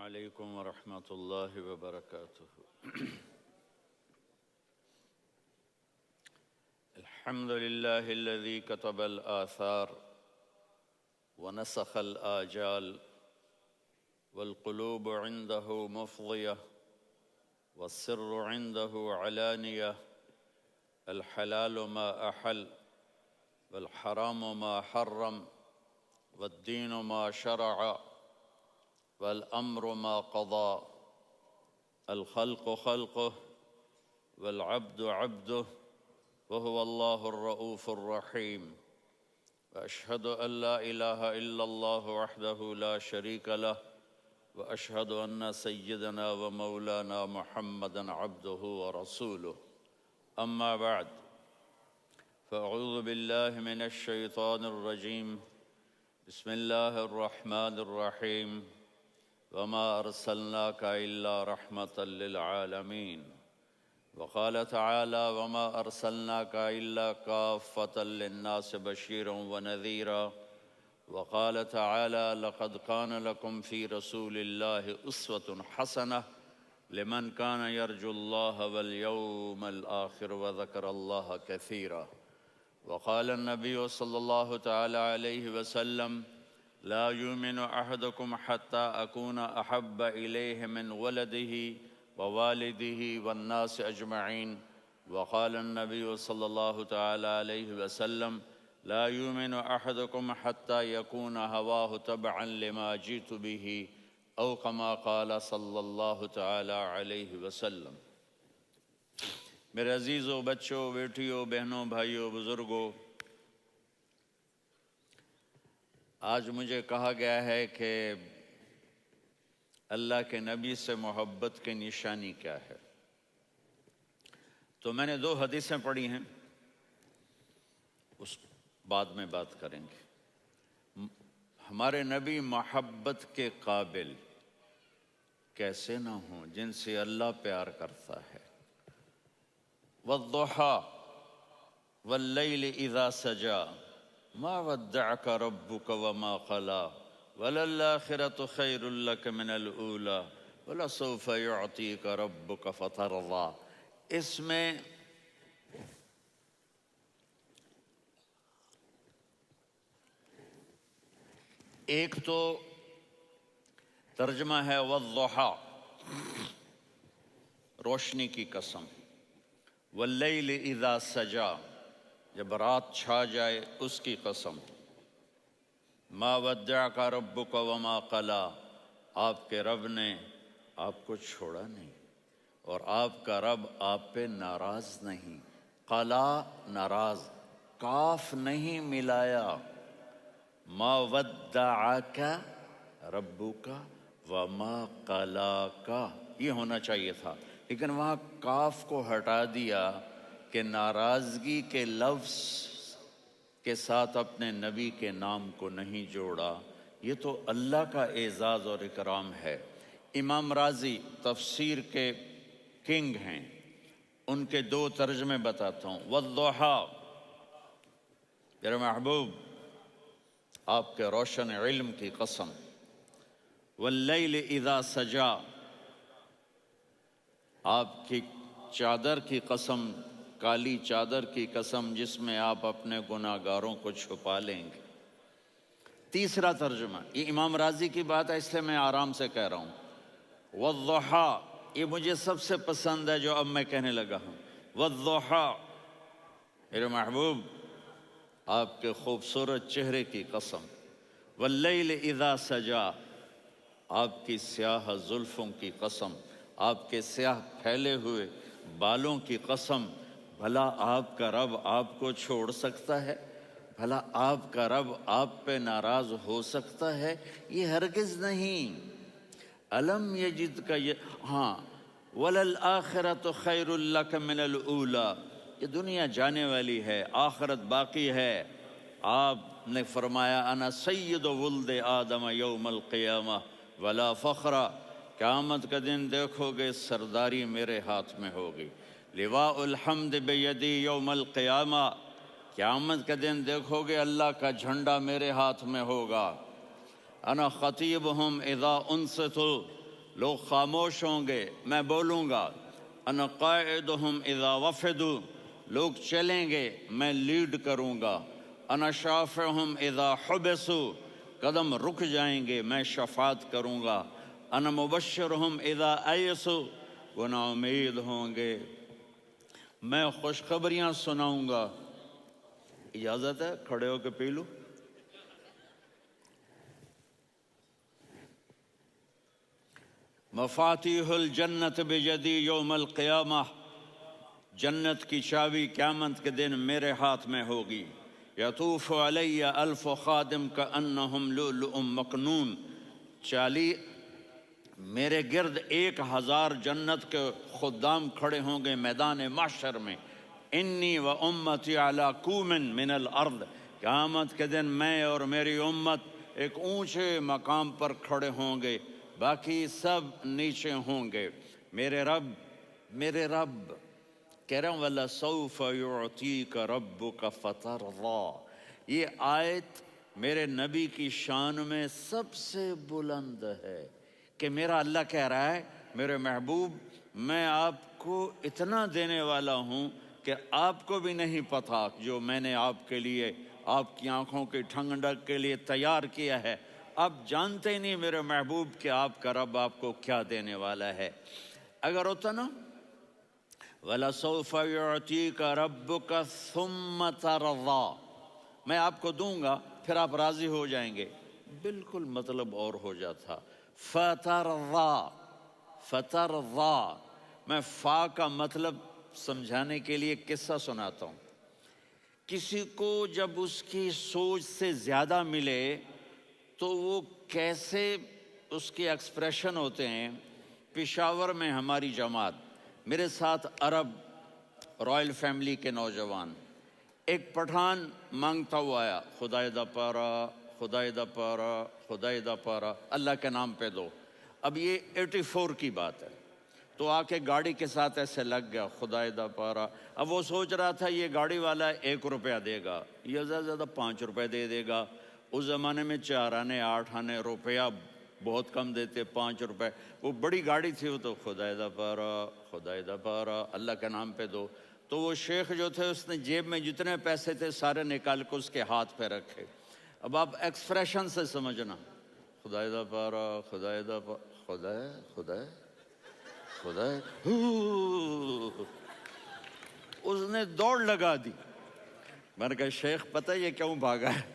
عليكم ورحمة الله وبركاته. الحمد لله الذي كتب الآثار ونسخ الآجال والقلوب عنده مفضية والسر عنده علانية. الحلال ما أحل والحرام ما حرم والدين ما شرع والأمر ما قضى. الخلق خلقه والعبد عبده وهو الله الرؤوف الرحيم. وأشهد أن لا إله إلا الله وحده لا شريك له وأشهد أن سيدنا ومولانا محمدًا عبده ورسوله. أما بعد فأعوذ بالله من الشيطان الرجيم. بسم الله الرحمن الرحيم. وما أرسلناك إلا رحمة للعالمين. وقال تعالى وما أرسلناك إلا كافة للناس بشيرا ونذيرا. وقال تعالى لقد كان لكم في رسول الله أسوة حسنة لمن كان يرجو الله واليوم الآخر وذكر الله كثيرا. وقال النبي صلى الله تعالى عليه وسلم لا يؤمن أحدكم حتى أكون أحب إليه من ولده ووالده والناس أجمعين. وقال النبي صلى الله تعالى عليه وسلم لا يؤمن أحدكم حتى يكون هواه تبعا لما جئت به أو كما قال صلی اللہ تعالی علیہ وسلم. میرے عزیزوں، بچوں، بیٹیوں، بہنوں، بھائیوں، بزرگوں، آج مجھے کہا گیا ہے کہ اللہ کے نبی سے محبت کی نشانی کیا ہے. تو میں نے 2 حدیثیں پڑھی ہیں، اس بعد میں بات کریں گے. ہمارے نبی محبت کے قابل کیسے نہ ہوں جن سے اللہ پیار کرتا ہے. والضحى والليل إذا سجى ما ودعك ربك وما قلى وللآخرة خير لك من الأولى ولسوف يعطيك ربك فترضى. اس میں ایک تو ترجمہ ہے والضحى، روشنی کی قسم، واللیل اذا سجا، جب رات چھا جائے اس کی قسم، ما ودعک ربک وما قلی، آپ کے رب نے آپ کو چھوڑا نہیں اور آپ کا رب آپ پہ ناراض نہیں. قلا ناراض، کاف نہیں ملایا. ما ودعک ربک وما قلاک یہ ہونا چاہیے تھا، لیکن وہاں کاف کو ہٹا دیا کہ ناراضگی کے لفظ کے ساتھ اپنے نبی کے نام کو نہیں جوڑا. یہ تو اللہ کا اعزاز اور اکرام ہے. امام راضی تفسیر کے کنگ ہیں، ان کے 2 ترجمے بتاتا ہوں. والضحیٰ، میرے محبوب آپ کے روشن علم کی قسم. واللیل اذا سجا، آپ کی چادر کی قسم، کالی چادر کی قسم جس میں آپ اپنے گناہگاروں کو چھپا لیں گے. تیسرا ترجمہ، یہ امام راضی کی بات ہے اس لیے میں آرام سے کہہ رہا ہوں. والضحیٰ، یہ مجھے سب سے پسند ہے جو اب میں کہنے لگا ہوں. والضحیٰ، میرے محبوب آپ کے خوبصورت چہرے کی قسم. واللیل اذا سجا، آپ کی سیاہ زلفوں کی قسم، آپ کے سیاہ پھیلے ہوئے بالوں کی قسم. بھلا آپ کا رب آپ کو چھوڑ سکتا ہے؟ بھلا آپ کا رب آپ پہ ناراض ہو سکتا ہے؟ یہ ہرگز نہیں. الم یجد کا ہاں وللآخرۃ خیر لک من الاولی، یہ دنیا جانے والی ہے، آخرت باقی ہے. آپ نے فرمایا انا سید ولد آدم یوم القیامہ ولا فخر، قیامت کا دن دیکھو گے سرداری میرے ہاتھ میں ہوگی. لواء الحمد بیدی یوم القیامہ، قیامت کا دن دیکھو گے اللہ کا جھنڈا میرے ہاتھ میں ہوگا. انا خطیبہم اذا انصتوا، لوگ خاموش ہوں گے، میں بولوں گا۔ انا قائدہم اذا وفدوا، لوگ چلیں گے، میں لیڈ کروں گا۔ انا شافعہم اذا حبسوا، قدم رک جائیں گے، میں شفاعت کروں گا۔ انا مبشرہم اذا ایسوا، وہ نا امید ہوں گے، میں خوشخبریاں سناؤں گا۔ اجازت ہے کھڑے ہو کے پی لوں؟ مفاتیح الجنت بیدی یوم القیامہ، جنت کی چابی قیامت کے دن میرے ہاتھ میں ہوگی۔ یطوف علی الف خادم کانہم لؤلؤ مکنون، میرے گرد 1000 جنت کے خدام کھڑے ہوں گے میدان محشر میں۔ انی و امتی علی کوم من الارض، قیامت کے دن میں اور میری امت ایک اونچے مقام پر کھڑے ہوں گے، باقی سب نیچے ہوں گے۔ میرے رب کہہ رہا ہوں وَلَسَوْفَ يُعْطِيكَ رَبُّكَ فَتَرْضَىٰ، یہ آیت میرے نبی کی شان میں سب سے بلند ہے کہ میرا اللہ کہہ رہا ہے میرے محبوب میں آپ کو اتنا دینے والا ہوں کہ آپ کو بھی نہیں پتا جو میں نے آپ کے لیے، آپ کی آنکھوں کی ٹھنڈک کے لیے تیار کیا ہے۔ آپ جانتے ہی نہیں میرے محبوب کہ آپ کا رب آپ کو کیا دینے والا ہے۔ اگر ہوتا نا وَلَسَوْفَ يُعْطِيكَ رَبُّكَ ثُمَّ تَرْضَىٰ، میں آپ کو دوں گا پھر آپ راضی ہو جائیں گے، بالکل مطلب اور ہو جاتا۔ فَتَرْضَىٰ، میں فا کا مطلب سمجھانے کے لیے قصہ سناتا ہوں۔ کسی کو جب اس کی سوچ سے زیادہ ملے تو وہ کیسے اس کے ایکسپریشن ہوتے ہیں۔ پشاور میں ہماری جماعت، میرے ساتھ عرب رائل فیملی کے نوجوان، ایک پٹھان مانگتا ہوا آیا، خدائے دا پارا، خدائے دا پارا، خدائے دا پارا، اللہ کے نام پہ دو۔ اب یہ 84 کی بات ہے، تو آ کے گاڑی کے ساتھ ایسے لگ گیا خدائے دا پارا۔ اب وہ سوچ رہا تھا یہ گاڑی والا 1 روپیہ دے گا یا زیادہ زیادہ 5 روپے دے گا۔ اس زمانے میں 4 آنے 8 آنے روپیہ بہت کم دیتے، 5 روپے، وہ بڑی گاڑی تھی، وہ تو خدائے دا پارا، خدائے دا پارا، اللہ کے نام پہ دو۔ تو وہ شیخ جو تھے اس نے جیب میں جتنے پیسے تھے سارے نکال کے اس کے ہاتھ پہ رکھے۔ اب آپ ایکسپریشن سے سمجھنا، خدائے دا پارا، خدائے دا پارا، خدائے خدائے خدائے، اس نے دوڑ لگا دی۔ میں نے کہا شیخ پتہ یہ کیوں بھاگا ہے؟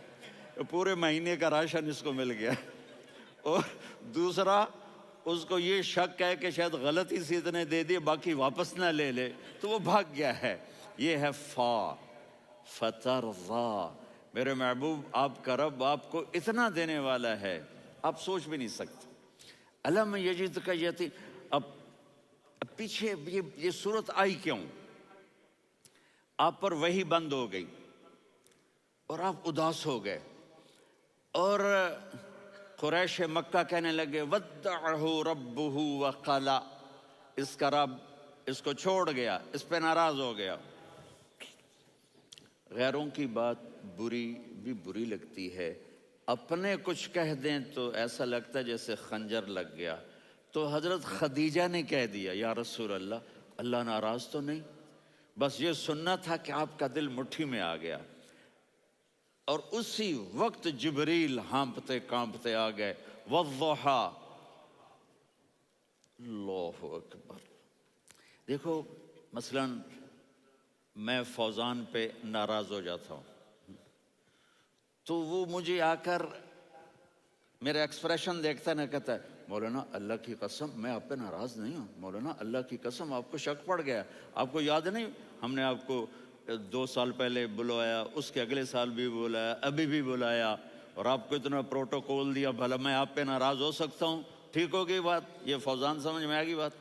پورے مہینے کا راشن اس کو مل گیا، اور دوسرا اس کو یہ شک ہے کہ شاید غلطی سے اتنے دے دیے باقی واپس نہ لے لے، تو وہ بھاگ گیا ہے۔ یہ ہے فا، فترضیٰ، میرے محبوب آپ کا رب آپ کو اتنا دینے والا ہے آپ سوچ بھی نہیں سکتے۔ الم یجدک یتیم، اب پیچھے یہ صورت آئی کیوں؟ آپ پر وحی بند ہو گئی اور آپ اداس ہو گئے، اور قریش مکہ کہنے لگے ودعہ ربہ وقلا، اس کا رب اس کو چھوڑ گیا، اس پہ ناراض ہو گیا۔ غیروں کی بات بری لگتی ہے، اپنے کچھ کہہ دیں تو ایسا لگتا ہے جیسے خنجر لگ گیا۔ تو حضرت خدیجہ نے کہہ دیا یا رسول اللہ ناراض تو نہیں؟ بس یہ سننا تھا کہ آپ کا دل مٹھی میں آ گیا۔ اور اسی وقت جبریل ہانپتے کانپتے آ گئے، والضحیٰ، اللہ اکبر۔ دیکھو مثلا میں فوزان پہ ناراض ہو جاتا ہوں تو وہ مجھے آ کر میرا ایکسپریشن دیکھتا نہ کہتا ہے مولانا اللہ کی قسم میں آپ پہ ناراض نہیں ہوں، مولانا اللہ کی قسم آپ کو شک پڑ گیا، آپ کو یاد نہیں ہم نے آپ کو 2 سال پہلے بلایا، اس کے اگلے سال بھی بلایا، ابھی بھی بلایا، اور آپ کو اتنا پروٹوکول دیا، بھلا میں آپ پہ ناراض ہو سکتا ہوں؟ ٹھیک ہو گئی بات، یہ فوزان سمجھ میں آ گئی بات۔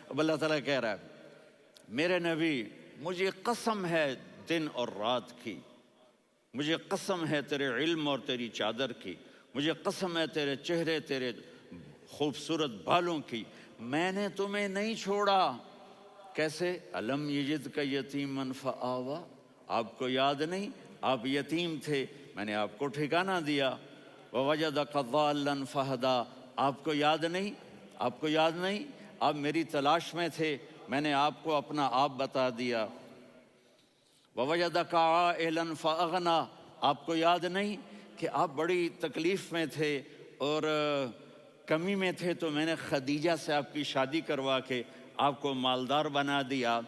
اب اللہ تعالیٰ کہہ رہا ہے میرے نبی مجھے قسم ہے دن اور رات کی، مجھے قسم ہے تیرے علم اور تیری چادر کی، مجھے قسم ہے تیرے چہرے تیرے خوبصورت بالوں کی، میں نے تمہیں نہیں چھوڑا۔ کیسے؟ الم یجدک یتیما فآویٰ، آپ کو یاد نہیں آپ یتیم تھے، میں نے آپ کو ٹھکانہ دیا۔ ووجدک ضالا فہدیٰ، آپ کو یاد نہیں آپ کو یاد نہیں؟ آپ میری تلاش میں تھے، میں نے آپ کو اپنا آپ بتا دیا۔ وَوَجَدَكَ عَائِلًا فَأَغْنَىٰ، آپ کو یاد نہیں کہ آپ بڑی تکلیف میں تھے اور کمی میں تھے، تو میں نے خدیجہ سے آپ کی شادی کروا کے آپ کو مالدار بنا دیا۔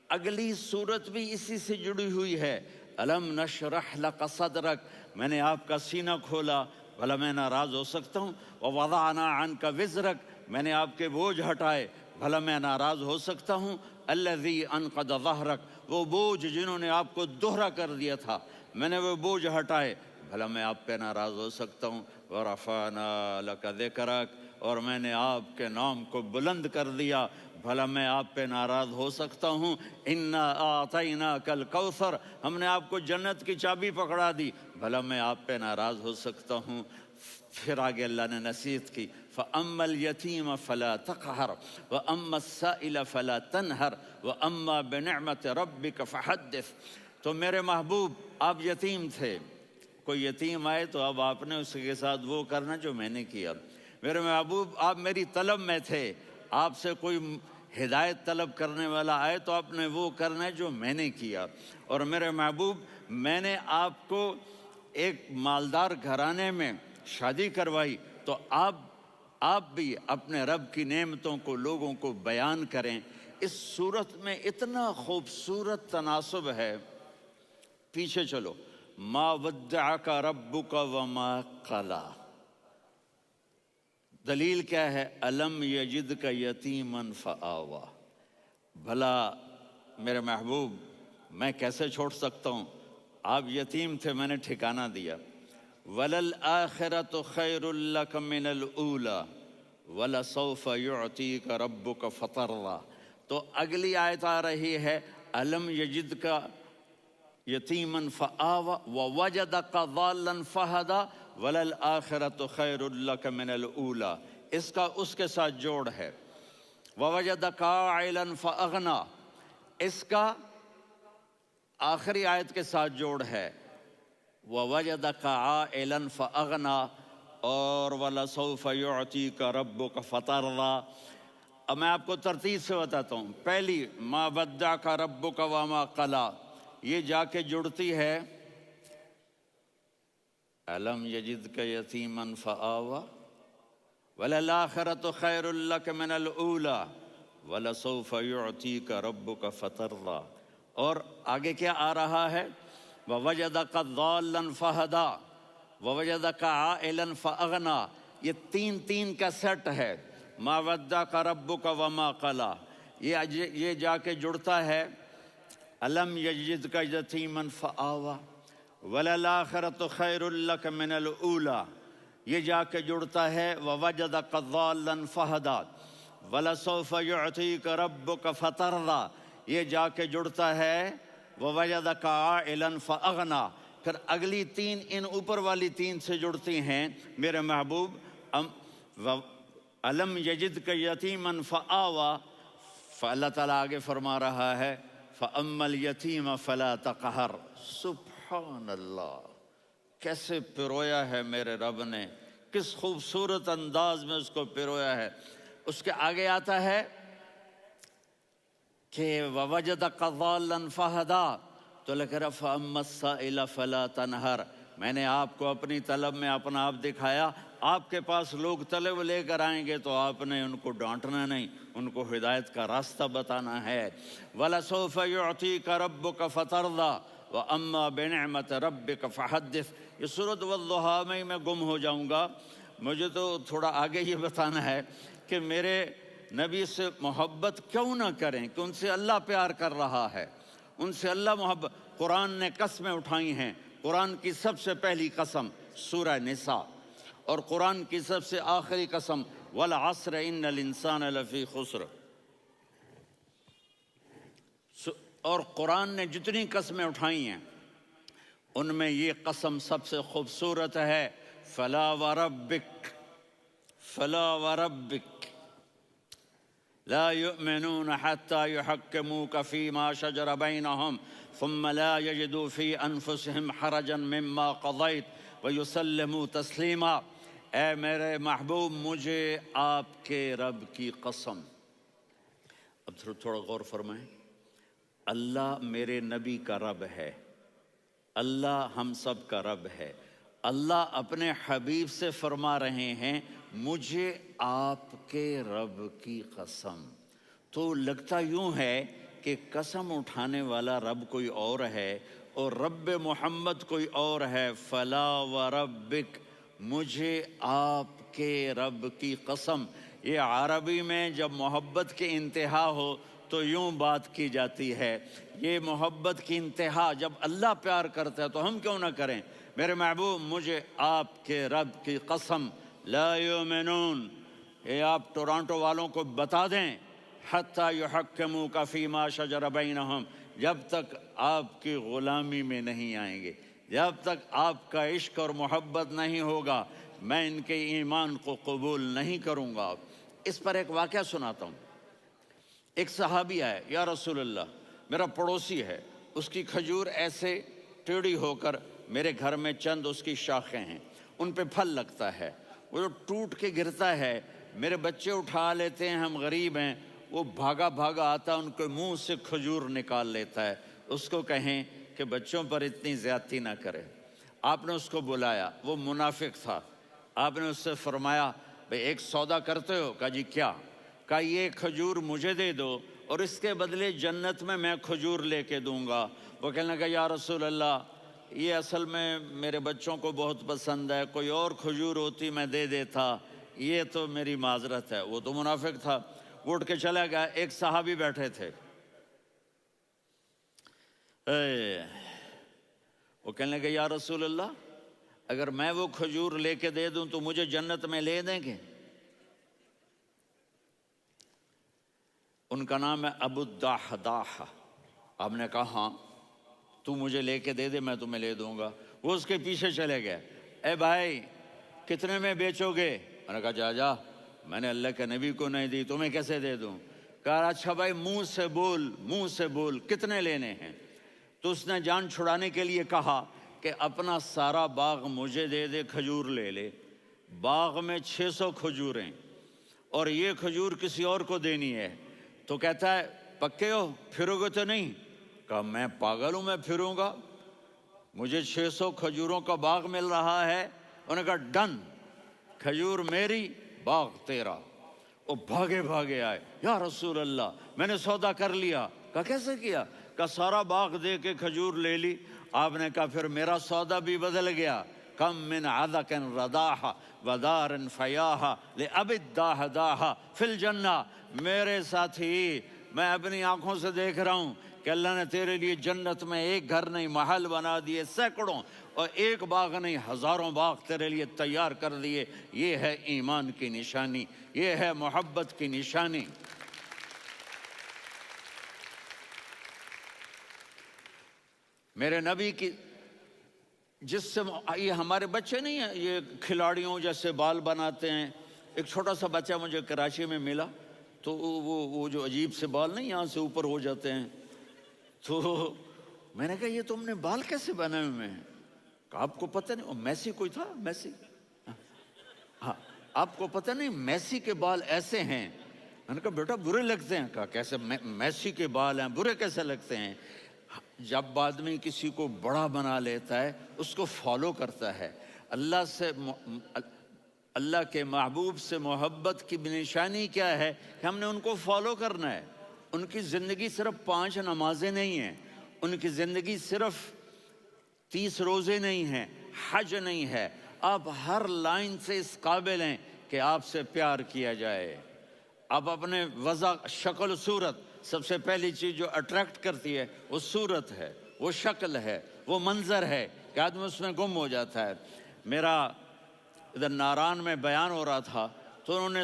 اگلی صورت بھی اسی سے جڑی ہوئی ہے، أَلَمْ نَشْرَحْ لَكَ صَدْرَكَ، میں نے آپ کا سینہ کھولا، بھلا میں ناراض ہو سکتا ہوں؟ وَوَضَعْنَا عَنْكَ وِزْرَكَ، میں نے آپ کے بوجھ ہٹائے، بھلا میں ناراض ہو سکتا ہوں؟ الَّذِي أَنْقَضَ ظَهْرَكَ، وہ بوجھ جنہوں نے آپ کو دوہرا کر دیا تھا، میں نے وہ بوجھ ہٹائے، بھلا میں آپ پہ ناراض ہو سکتا ہوں؟ وَرَفَعْنَا لَكَ ذِكْرَكَ، اور میں نے آپ کے نام کو بلند کر دیا، بھلا میں آپ پہ ناراض ہو سکتا ہوں؟ اِنَّا أَعْطَيْنَاكَ الْكَوْثَرَ، ہم نے آپ کو جنت کی چابی پکڑا دی، بھلا میں آپ پہ ناراض ہو سکتا ہوں؟ پھر آگے اللہ نے نصیحت کی، فَأَمَّا الْيَتِيمَ فَلَا تَقْهَرْ وَأَمَّا السَّائِلَ فَلَا تَنْهَرْ وَأَمَّا بِنِعْمَةِ رَبِّكَ فَحَدِّثْ۔ تو میرے محبوب، آپ یتیم تھے، کوئی یتیم آئے تو اب آپ نے اس کے ساتھ وہ کرنا جو میں نے کیا۔ میرے محبوب، آپ میری طلب میں تھے، آپ سے کوئی ہدایت طلب کرنے والا آئے تو آپ نے وہ کرنا ہے جو میں نے کیا۔ اور میرے محبوب، میں نے آپ کو ایک مالدار گھرانے میں شادی کروائی، تو آپ بھی اپنے رب کی نعمتوں کو لوگوں کو بیان کریں۔ اس صورت میں اتنا خوبصورت تناسب ہے، پیچھے چلو، ما ودعک ربک وما قلی، دلیل کیا ہے؟ الم یجدک یتیما فآوی، بھلا میرے محبوب میں کیسے چھوڑ سکتا ہوں؟ آپ یتیم تھے، میں نے ٹھکانہ دیا۔ وَلَلْآخِرَةُ خَيْرٌ لَكَ مِنَ الْأُولَى وَلَسَوْفَ يُعْطِيكَ رَبُّكَ فَتَرْضَىٰ۔ تو اگلی آیت آ رہی ہے، الم یجدک یتیما فآوی ووجدک ضالا فہدی وَلَلْآخِرَةُ خَيْرٌ لَكَ مِنَ الْأُولَى، اس کا اس کے ساتھ جوڑ ہے۔ وَوَجَدَكَ عَائِلًا فَأَغْنَىٰ، اس کا آخری آیت کے ساتھ جوڑ ہے، وَوَجَدَكَ عَائِلًا فَأَغْنَىٰ اور وَلَسَوْفَ يُعْطِيكَ رَبُّكَ فَتَرْضَىٰ۔ اب میں آپ کو ترتیب سے بتاتا ہوں۔ پہلی، ما وَدَّعَكَ رَبُّكَ وَمَا قَلَىٰ، یہ جا کے جڑتی ہے أَلَمْ يَجِدْكَ يَتِيمًا فَآوَىٰ وَلَلْآخِرَةُ خَيْرٌ لَكَ مِنَ الْأُولَىٰ وَلَسَوْفَ يُعْطِيكَ رَبُّكَ فَتَرْضَىٰ۔ اور آگے کیا آ رہا ہے؟ وَوَجَدَكَ ضَالًّا فَهَدَىٰ وَوَجَدَكَ عَائِلًا فَأَغْنَىٰ، یہ تین کا سیٹ ہے۔ مَا وَدَّعَكَ رَبُّكَ وَمَا قَلَىٰ، یہ جا کے جڑتا ہے أَلَمْ يَجِدْكَ يَتِيمًا فَآوَىٰ وَلَلْآخِرَةُ خَيْرٌ لَكَ مِنَ الْأُولَىٰ، یہ جا کے جڑتا ہے وَوَجَدَكَ ضَالًّا فَهَدَىٰ وَلَسَوْفَ يُعْطِيكَ رَبُّكَ فَتَرْضَىٰ، یہ جا کے جڑتا ہے وَوَجَدَكَ عَائِلًا فَأَغْنَىٰ۔ پھر اگلی تین ان اوپر والی تین سے جڑتی ہیں میرے محبوب۔ أَلَمْ يَجِدْكَ يَتِيمًا فَآوَىٰ، فاللہ تعالیٰ آگے فرما رہا ہے فَأَمَّا الْيَتِيمَ فَلَا تَقْهَرْ۔ سبحان اللہ، کیسے پرویا ہے میرے رب نے، کس خوبصورت انداز میں اس کو پرویا ہے۔ اس کے آگے آتا ہے کہ وَوَجَدَكَ ضَالًّا فَهَدَىٰ، تو لکھ رہا فَأَمَّا السَّائِلَ فَلَا تَنْهَرْ، میں نے آپ کو اپنی طلب میں اپنا آپ دکھایا۔ آپ کے پاس لوگ طلب لے کر آئیں گے تو آپ نے ان کو ڈانٹنا نہیں، ان کو ہدایت کا راستہ بتانا ہے۔ وَلَسَوْفَ يُعْطِيكَ رَبُّكَ فَتَرْضَىٰ وَأَمَّا بِنِعْمَةِ رَبِّكَ فَحَدِّثْ۔ یہ سورۃ والضحیٰ میں گم ہو جاؤں گا، مجھے تو تھوڑا آگے یہ بتانا ہے کہ میرے نبی سے محبت کیوں نہ کریں، کہ ان سے اللہ پیار کر رہا ہے، ان سے اللہ محبت۔ قرآن نے قسمیں اٹھائی ہیں، قرآن کی سب سے پہلی قسم سورہ نساء، اور قرآن کی سب سے آخری قسم وَالْعَصْرِ إِنَّ الْإِنسَانَ لَفِي خُسْرٍ۔ اور قرآن نے جتنی قسمیں اٹھائی ہیں ان میں یہ قسم سب سے خوبصورت ہے، فَلَا وَرَبِّكَ فَلَا وَرَبِّكَ لا يؤمنون حتى يحكموك فيما شجر بينهم ثم لا يجدوا في أنفسهم حرجا مما قضيت ويسلموا تسليما۔ اے میرے محبوب مجھے آپ کے رب کی قسم. اب تھوڑا غور فرمائیں. اللہ میرے نبی کا رب ہے، اللہ ہم سب کا رب ہے. اللہ اپنے حبیب سے فرما رہے ہیں مجھے آپ کے رب کی قسم. تو لگتا یوں ہے کہ قسم اٹھانے والا رب کوئی اور ہے اور رب محمد کوئی اور ہے. فلا وربک مجھے آپ کے رب کی قسم. یہ عربی میں جب محبت کی انتہا ہو تو یوں بات کی جاتی ہے. یہ محبت کی انتہا جب اللہ پیار کرتا ہے تو ہم کیوں نہ کریں. میرے محبوب مجھے آپ کے رب کی قسم لا یؤمنون. یہ آپ ٹورانٹو والوں کو بتا دیں حتی یحکموک فیما شجر بینہم، جب تک آپ کی غلامی میں نہیں آئیں گے، جب تک آپ کا عشق اور محبت نہیں ہوگا میں ان کے ایمان کو قبول نہیں کروں گا. اس پر ایک واقعہ سناتا ہوں. ایک صحابی آئے، یا رسول اللہ میرا پڑوسی ہے، اس کی کھجور ایسے ٹیڑھی ہو کر میرے گھر میں چند اس کی شاخیں ہیں، ان پہ پھل لگتا ہے، وہ جو ٹوٹ کے گرتا ہے میرے بچے اٹھا لیتے ہیں، ہم غریب ہیں، وہ بھاگا بھاگا آتا ان کے منہ سے کھجور نکال لیتا ہے. اس کو کہیں کہ بچوں پر اتنی زیادتی نہ کرے. آپ نے اس کو بلایا، وہ منافق تھا. آپ نے اس سے فرمایا بھئی ایک سودا کرتے ہو؟ کہا جی کیا؟ کہا یہ کھجور مجھے دے دو اور اس کے بدلے جنت میں کھجور لے کے دوں گا. وہ کہنے لگا یا رسول اللہ یہ اصل میں میرے بچوں کو بہت پسند ہے، کوئی اور کھجور ہوتی میں دے دیتا، یہ تو میری معذرت ہے. وہ تو منافق تھا، وہ اٹھ کے چلا گیا. ایک صحابی بیٹھے تھے، وہ کہنے لگے یا رسول اللہ اگر میں وہ کھجور لے کے دے دوں تو مجھے جنت میں لے دیں گے؟ ان کا نام ہے ابو الدحداح. آپ نے کہا ہاں تو مجھے لے کے دے دے میں تمہیں لے دوں گا. وہ اس کے پیچھے چلے گئے. اے بھائی کتنے میں بیچو گے؟ میں نے کہا جا جا میں نے اللہ کے نبی کو نہیں دی تمہیں کیسے دے دوں. کہا اچھا بھائی منہ سے بول کتنے لینے ہیں. تو اس نے جان چھڑانے کے لیے کہا کہ اپنا سارا باغ مجھے دے دے، کھجور لے لے. باغ میں 600 کھجوریں اور یہ کھجور کسی اور کو دینی ہے. تو کہتا ہے پکے ہو، پھرو گے تو نہیں؟ کہا میں پاگل ہوں، میں پھروں گا؟ مجھے 600 کھجوروں کا باغ مل رہا ہے. انہوں نے کہا ڈن، کھجور میری باغ تیرا. وہ بھاگے بھاگے آئے، یا رسول اللہ میں نے سودا کر لیا. کہا کیسے کیا؟ کہا سارا باغ دے کے کھجور لے لی. آپ نے کہا پھر میرا سودا بھی بدل گیا. کم من عذق رداح ودار فیاح لأبی الدحداح فی الجنہ. میرے ساتھی میں اپنی آنکھوں سے دیکھ رہا ہوں کہ اللہ نے تیرے لیے جنت میں ایک گھر نہیں محل بنا دیے سینکڑوں، اور ایک باغ نہیں ہزاروں باغ تیرے لیے تیار کر دیے. یہ ہے ایمان کی نشانی، یہ ہے محبت کی نشانی. میرے نبی کی جس سے یہ ہمارے بچے نہیں ہیں یہ کھلاڑیوں جیسے بال بناتے ہیں. ایک چھوٹا سا بچہ مجھے کراچی میں ملا تو وہ جو عجیب سے بال نہیں یہاں سے اوپر ہو جاتے ہیں، تو میں نے کہا یہ تم نے بال کیسے بنائے ہوئے ہیں؟ کہا آپ کو پتہ نہیں؟ میسی کوئی تھا، میسی، ہاں آپ کو پتہ نہیں میسی کے بال ایسے ہیں؟ میں نے کہا بیٹا برے لگتے ہیں. کہا کیسے؟ میسی کے بال ہیں برے کیسے لگتے ہیں؟ جب آدمی کسی کو بڑا بنا لیتا ہے اس کو فالو کرتا ہے. اللہ کے محبوب سے محبت کی نشانی کیا ہے کہ ہم نے ان کو فالو کرنا ہے. ان کی زندگی صرف 5 نمازیں نہیں ہیں، ان کی زندگی صرف 30 روزے نہیں ہیں، حج نہیں ہے. آپ ہر لائن سے اس قابل ہیں کہ آپ سے پیار کیا جائے. آپ اپنے وضع شکل صورت، سب سے پہلی چیز جو اٹریکٹ کرتی ہے وہ صورت ہے، وہ شکل ہے، وہ منظر ہے کہ آدمی اس میں گم ہو جاتا ہے. میرا ادھر ناران میں بیان ہو رہا تھا تو انہوں نے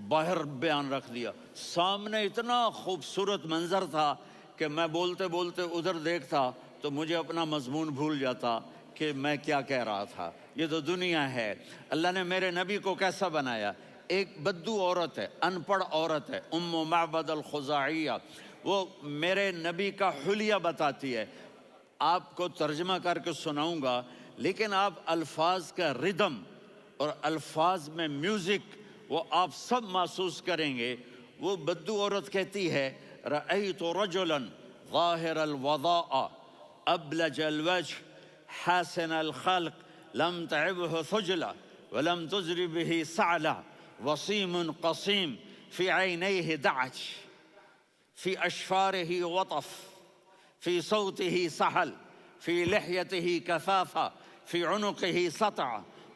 باہر بیان رکھ دیا. سامنے اتنا خوبصورت منظر تھا کہ میں بولتے بولتے ادھر دیکھتا تو مجھے اپنا مضمون بھول جاتا کہ میں کیا کہہ رہا تھا. یہ تو دنیا ہے. اللہ نے میرے نبی کو کیسا بنایا؟ ایک بدو عورت ہے، ان پڑھ عورت ہے، ام معبد الخزاعیہ. وہ میرے نبی کا حلیہ بتاتی ہے. آپ کو ترجمہ کر کے سناؤں گا لیکن آپ الفاظ کا ردم اور الفاظ میں میوزک وہ آپ سب محسوس کریں گے۔ وہ بدو عورت کہتی ہے رأیت رجلا ظاہر الوضاء ابلج الوجه حاسن الخلق لم تعبه ثجلة ولم تزر به سعلة وصيم قصيم في عينيه دعج في أشفاره وطف في صوته سحل في لحيته كثافة في عنقه سطع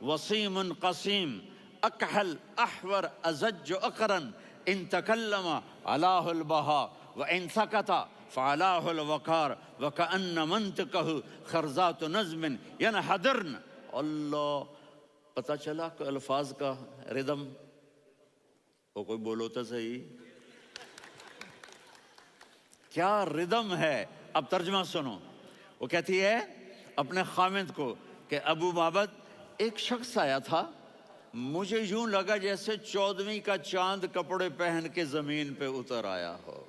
وصيم قصيم أكحل أحور أزج أقرن إن تكلم علاه البهاء وإن سكت فعلاه الوقار وكأن منطقه خرزات نظم ينحدرن۔ اللہ، پتہ چلا کہ الفاظ کا ردم، وہ کوئی بولو تو صحیح، کیا ردم ہے۔ اب ترجمہ سنو، وہ کہتی ہے اپنے خامد کو کہ ابو معبد ایک شخص آیا تھا، مجھے یوں لگا جیسے 14ویں کا چاند کپڑے پہن کے زمین پہ اتر آیا ہو۔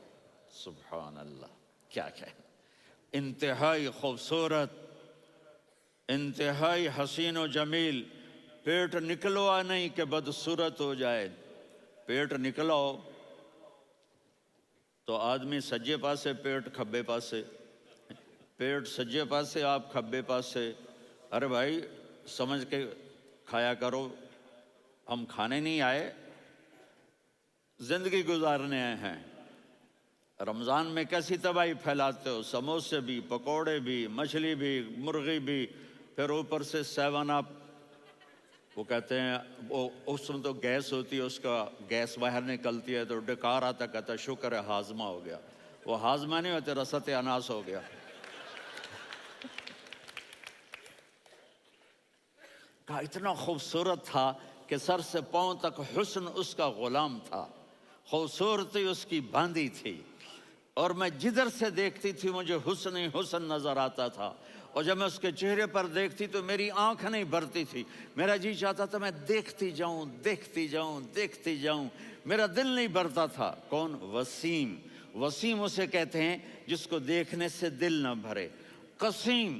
سبحان اللہ، کیا انتہائی خوبصورت، انتہائی حسین و جمیل۔ پیٹ نکلوا نہیں کہ بدصورت ہو جائے، پیٹ نکلاؤ تو آدمی سجے پاسے پیٹ کھبے پاسے، پیٹ سجے پاسے آپ کھبے پاسے۔ ارے بھائی سمجھ کے کھایا کرو، ہم کھانے نہیں آئے، زندگی گزارنے آئے ہیں۔ رمضان میں کیسی تباہی پھیلاتے ہو، سموسے بھی، پکوڑے بھی، مچھلی بھی، مرغی بھی، پھر اوپر سے 7 اپ، وہ کہتے ہیں وہ اس میں تو گیس ہوتی ہے، اس کا گیس باہر نکلتی ہے تو ڈکار آتا، کہتا شکر ہے ہاضمہ ہو گیا۔ وہ ہاضمہ نہیں ہوتے، رسط اناس ہو گیا۔ کہا اتنا خوبصورت تھا کہ سر سے پاؤں تک حسن اس کا غلام تھا، خوبصورتی اس کی باندھی تھی، اور میں جدھر سے دیکھتی تھی مجھے حسن ہی حسن نظر آتا تھا، اور جب میں اس کے چہرے پر دیکھتی تو میری آنکھ نہیں بھرتی تھی، میرا جی چاہتا تھا میں دیکھتی جاؤں دیکھتی جاؤں دیکھتی جاؤں، میرا دل نہیں بھرتا تھا۔ کون؟ وسیم۔ وسیم اسے کہتے ہیں جس کو دیکھنے سے دل نہ بھرے۔ قسیم،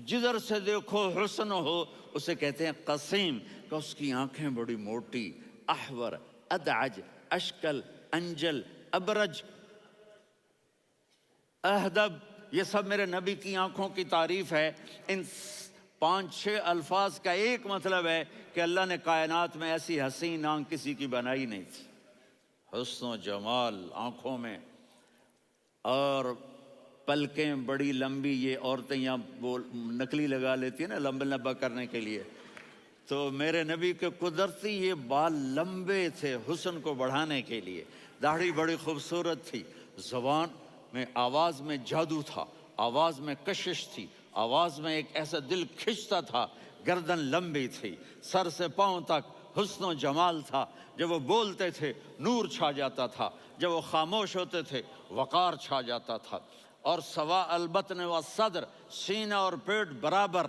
جدھر سے دیکھو حسن ہو، اسے کہتے ہیں قسیم، کہ اس کی آنکھیں بڑی موٹی، احور، ادعج، اشکل، انجل، ابرج، اہدب، یہ سب میرے نبی کی آنکھوں کی تعریف ہے۔ ان 5-6 الفاظ کا ایک مطلب ہے کہ اللہ نے کائنات میں ایسی حسین آنکھ کسی کی بنائی نہیں تھی۔ حسن و جمال آنکھوں میں، اور پلکیں بڑی لمبی، یہ عورتیں یہاں نکلی لگا لیتی ہیں نا لمبا لمبا کرنے کے لیے، تو میرے نبی کے قدرتی یہ بال لمبے تھے حسن کو بڑھانے کے لیے، داڑھی بڑی خوبصورت تھی، زبان میں، آواز میں جادو تھا، آواز میں کشش تھی، آواز میں ایک ایسا دل کھنچتا تھا، گردن لمبی تھی، سر سے پاؤں تک حسن و جمال تھا، جب وہ بولتے تھے نور چھا جاتا تھا، جب وہ خاموش ہوتے تھے وقار چھا جاتا تھا، اور سوا البطن و صدر، سینہ اور پیٹ برابر،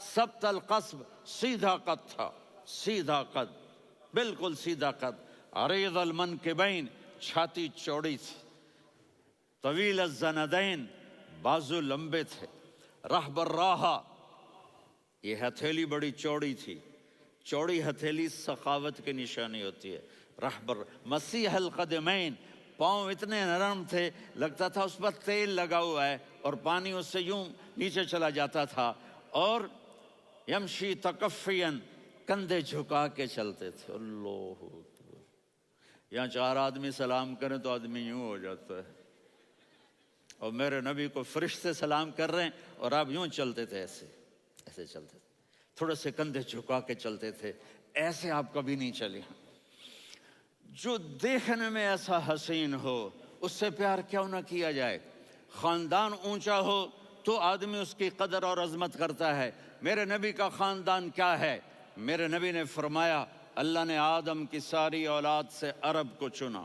سبت القصب، سیدھا قد تھا، سیدھا قد، بالکل سیدھا قد، عریض المنکبین، چھاتی چوڑی تھی، طویل الزندین، بازو لمبے تھے، رحب الراحہ، یہ ہتھیلی بڑی چوڑی تھی، چوڑی ہتھیلی سخاوت کی نشانی ہوتی ہے۔ رحب مسیح القدمین، پاؤں اتنے نرم تھے لگتا تھا اس پر تیل لگا ہوا ہے، اور پانی اس سے یوں نیچے چلا جاتا تھا، اور یمشی تکفین، کندھے جھکا کے چلتے تھے۔ اللہ اکبر، یہاں 4 آدمی سلام کریں تو آدمی یوں ہو جاتا ہے، اور میرے نبی کو فرشتے سلام کر رہے ہیں اور آپ یوں چلتے تھے، ایسے ایسے چلتے تھے، تھوڑے سے کندھے جھکا کے چلتے تھے، ایسے آپ کبھی نہیں چلے۔ جو دیکھنے میں ایسا حسین ہو اس سے پیار کیوں نہ کیا جائے؟ خاندان اونچا ہو تو آدمی اس کی قدر اور عظمت کرتا ہے۔ میرے نبی کا خاندان کیا ہے؟ میرے نبی نے فرمایا اللہ نے آدم کی ساری اولاد سے عرب کو چنا،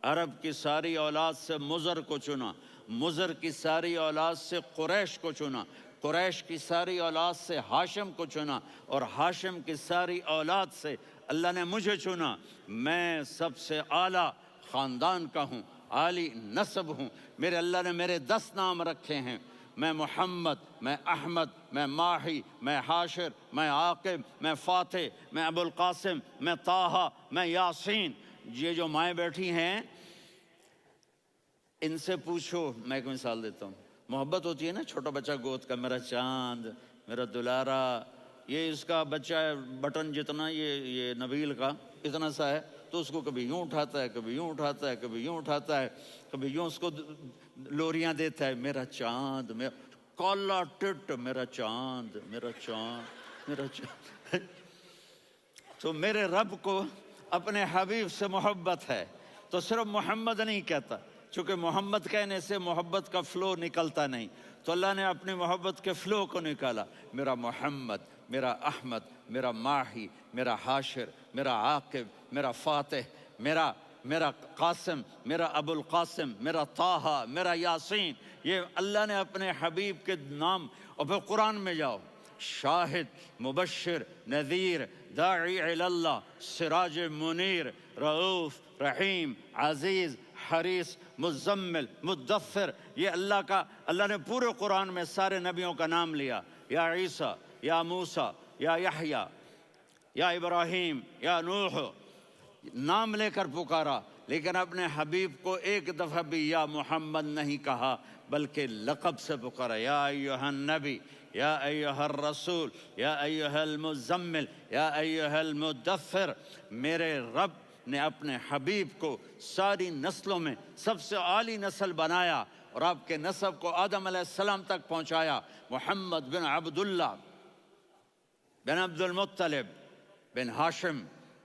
عرب کی ساری اولاد سے مضر کو چنا، مضر کی ساری اولاد سے قریش کو چنا، قریش کی ساری اولاد سے ہاشم کو چنا، اور ہاشم کی ساری اولاد سے اللہ نے مجھے چنا۔ میں سب سے اعلیٰ خاندان کا ہوں، عالی نسب ہوں، میرے اللہ نے میرے 10 نام رکھے ہیں، میں محمد، میں احمد، میں ماہی، میں حاشر، میں عاقب، میں فاتح، میں ابو القاسم، میں طٰہٰ، میں یاسین۔ یہ جو مائیں بیٹھی ہیں ان سے پوچھو، میں ایک مثال دیتا ہوں، محبت ہوتی ہے نا چھوٹا بچہ گود کا، میرا چاند، میرا دلارا، یہ اس کا بچہ ہے بٹن جتنا، یہ نبیل کا اتنا سا ہے، تو اس کو کبھی یوں اٹھاتا ہے، کبھی یوں اٹھاتا ہے، کبھی یوں اٹھاتا ہے، کبھی یوں اس کو لوریاں دیتا ہے، میرا چاند، میرا کالا ٹٹ، میرا چاند، میرا چاند، میرا چاند۔ تو میرے رب کو اپنے حبیب سے محبت ہے، تو صرف محمد نہیں کہتا، چونکہ محمد کہنے سے محبت کا فلو نکلتا نہیں، تو اللہ نے اپنی محبت کے فلو کو نکالا، میرا محمد، میرا احمد، میرا ماہی، میرا حاشر، میرا عاقب، میرا فاتح، میرا قاسم، میرا ابو القاسم، میرا طٰہٰ، میرا یاسین۔ یہ اللہ نے اپنے حبیب کے نام، اور پھر قرآن میں جاؤ، شاہد، مبشر، نذیر، داعی الی اللہ، سراج منیر، رؤوف، رحیم، عزیز، حریص، مزمل، مدثر، یہ اللہ نے پورے قرآن میں سارے نبیوں کا نام لیا، یا عیسیٰ، یا موسیٰ، یا یحییٰ، یا ابراہیم، یا نوح، نام لے کر پکارا، لیکن اپنے حبیب کو ایک دفعہ بھی یا محمد نہیں کہا، بلکہ لقب سے پکارا، یا ایھا النبی، یا ایھا الرسول، یا ایھا المزمل، یا ایھا المدثر۔ میرے رب نے اپنے حبیب کو ساری نسلوں میں سب سے عالی نسل بنایا، اور آپ کے نسب کو آدم علیہ السلام تک پہنچایا، محمد بن عبداللہ بن عبد المطلب بن ہاشم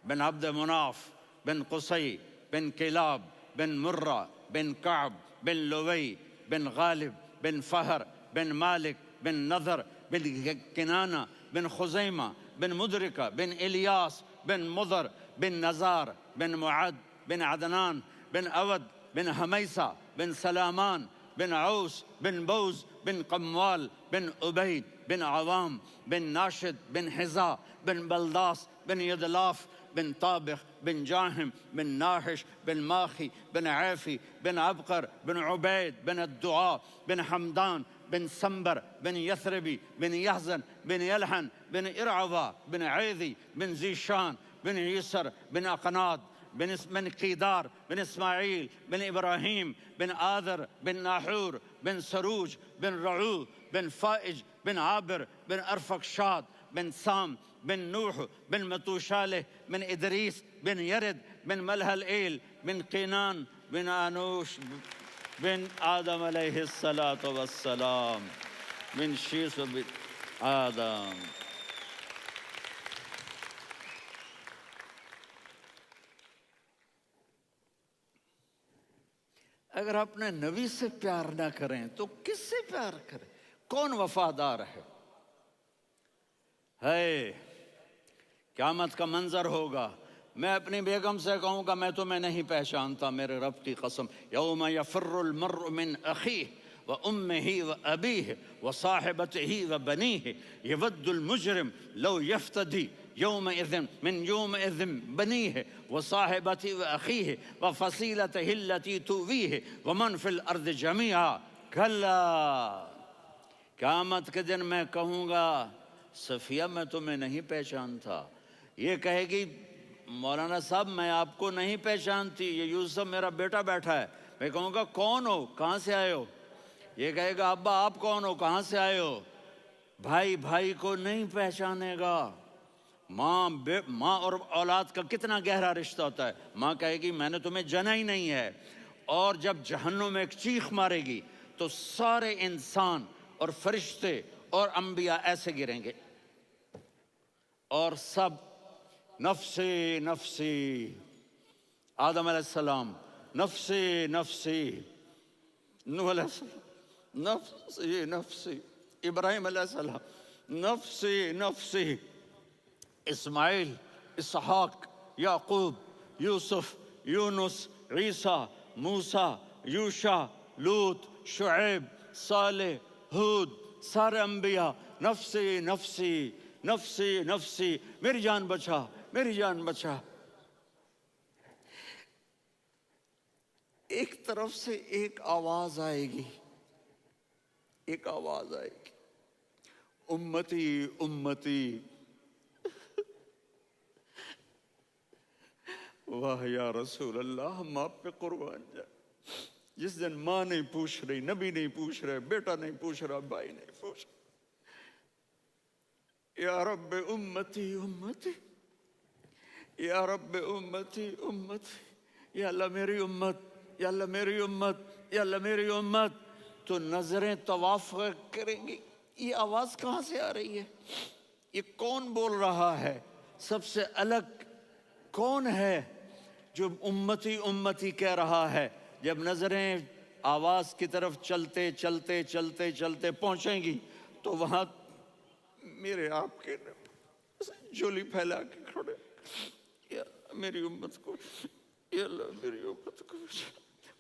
بن عبد مناف بن قصی بن کلاب بن مرہ بن کعب بن لوی بن غالب بن فہر بن مالک بن نضر بن کنانہ بن خزیمہ بن مدرکہ بن الیاس بن مضر بن نزار بن معد بن عدنان بن اود بن حمیسہ بن سلامان بن عوس بن بوز بن قموال بن عبید بن عوام بن ناشد بن حذاء بن بلداس بن یدلاف بن طابخ بن جاہم بن ناحش بن ماخی بن عیفی بن عبقر بن عبید بن الدعاء بن حمدان بن سنبر بن یثربی بن یحزن بن یلحن بن ارعوا بن عیذی بن ذیشان بن یسر بن اقناد بن قیدار بن اسماعیل بن ابراہیم بن آذر بن ناحور بن سروج بن رعو بن فائج بن عابر بن ارفقشاد بن سام بن نوح بن متوشالح بن ادریس بن یرد بن ملہلئیل بن قینان بن آنوش بن آدم علیہ السلام بن شیس بن آدم۔ اگر اپنے نبی سے پیار نہ کریں تو کس سے پیار کریں؟ کون وفادار ہے؟ قیامت کا منظر ہوگا، میں اپنی بیگم سے کہوں گا میں تمہیں نہیں پہچانتا، میرے رب کی قسم، یوم یفر المرء من اخیہ وامہ وابیہ وصاحبتہ وبنیہ یود المجرم لو یفتدی یومئذ من یومئذ بنیہ وصاحبتہ واخیہ وفصیلتہ التی تؤویہ ومن فی الارض جمیعا کلا۔ قیامت کے دن میں کہوں گا صفیہ میں تمہیں نہیں پہچانتا، یہ کہے گی مولانا صاحب میں آپ کو نہیں پہچانتی، یہ یوسف میرا بیٹا بیٹھا ہے، میں کہوں گا کون ہو، کہاں سے آئے ہو؟ یہ کہے گا ابا آپ کون ہو، کہاں سے آئے ہو؟ بھائی بھائی کو نہیں پہچانے گا۔ ماں اور اولاد کا کتنا گہرا رشتہ ہوتا ہے، ماں کہے گی میں نے تمہیں جنا ہی نہیں ہے، اور جب جہنم میں ایک چیخ مارے گی تو سارے انسان اور فرشتے اور انبیاء ایسے گریں گے، اور سب نفسی نفسی، آدم علیہ السلام نفسی نفسی، نوح علیہ السلام نفسی نفسی، ابراہیم علیہ السلام نفسی نفسی، اسماعیل، اسحاق، یعقوب، یوسف، یونس، عیسیٰ، موسیٰ، یوشع، لوط، شعیب، صالح، ہود، سارے انبیاء نفسی نفسی نفسی نفسی، میری جان بچا میری جان بچا۔ ایک طرف سے ایک آواز آئے گی، ایک آواز آئے گی، امتی امتی۔ واہ یا رسول اللہ، ہم آپ پہ قربان جائیں۔ جس دن ماں نہیں پوچھ رہی، نبی نہیں پوچھ رہے، بیٹا نہیں پوچھ رہا، بھائی نہیں پوچھ رہا، یا رب امتی امتی، یا رب امتی امتی، یا اللہ میری امت، یا اللہ میری امت، یا اللہ میری امت۔ تو نظریں طواف کریں گی، یہ آواز کہاں سے آ رہی ہے؟ یہ کون بول رہا ہے؟ سب سے الگ کون ہے جو امتی امتی کہہ رہا ہے؟ جب نظریں آواز کی طرف چلتے چلتے چلتے چلتے پہنچیں گی تو وہاں میرے آپ کے جھولی پھیلا کے کھڑے، یا میری امت کو، یا اللہ میری امت کو۔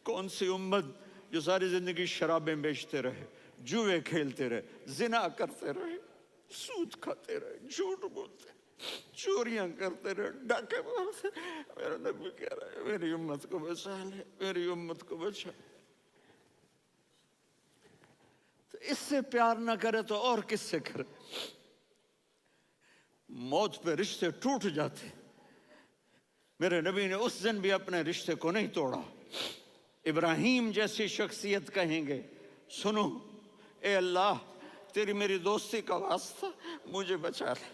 کون سی امت جو ساری زندگی شرابیں بیچتے رہے، جوئے کھیلتے رہے، زنا کرتے رہے، سود کھاتے رہے، جھوٹ بولتے رہے، چوریاں کرتے رہے، ڈاکے مارتے رہے۔ میرا نبی کہہ رہا ہے میری امت کو بچا لے، میری امت کو بچا۔ تو اس سے پیار نہ کرے تو اور کس سے کرے؟ موت پہ رشتے ٹوٹ جاتے، میرے نبی نے اس دن بھی اپنے رشتے کو نہیں توڑا۔ ابراہیم جیسی شخصیت کہیں گے، سنو اے اللہ تیری میری دوستی کا واسطہ مجھے بچا لے،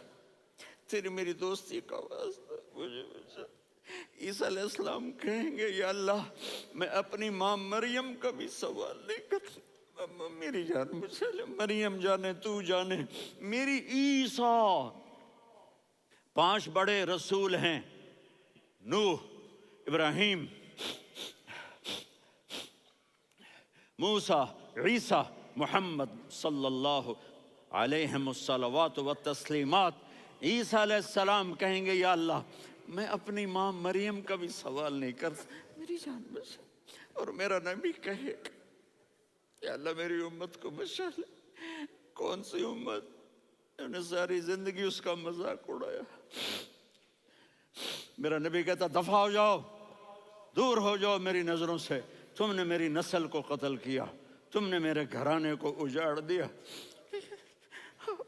تیری میری دوستی کا واسطہ مجھے بچا۔ عیسیٰ علیہ السلام کہیں گے یا اللہ میں اپنی ماں مریم کا بھی سوال نہیں کرتا، میری جان بچا لے، مریم جانے تو جانے میری عیسیٰ۔ 5 بڑے رسول ہیں، نوح، ابراہیم، موسیٰ، عیسیٰ، محمد صلی اللہ علیہ الصلوات والتسلیمات۔ عیسیٰ علیہ السلام کہیں گے یا اللہ میں اپنی ماں مریم کا بھی سوال نہیں کرتا، میری جان بچا۔ اور میرا نبی کہے یا اللہ میری امت کو بچا لے۔ کون سی امت انہوں نے ساری زندگی اس کا مذاق اڑایا؟ میرا نبی کہتا دفع ہو جاؤ، دور ہو جاؤ میری نظروں سے، تم نے میری نسل کو قتل کیا، تم نے میرے گھرانے کو اجاڑ دیا۔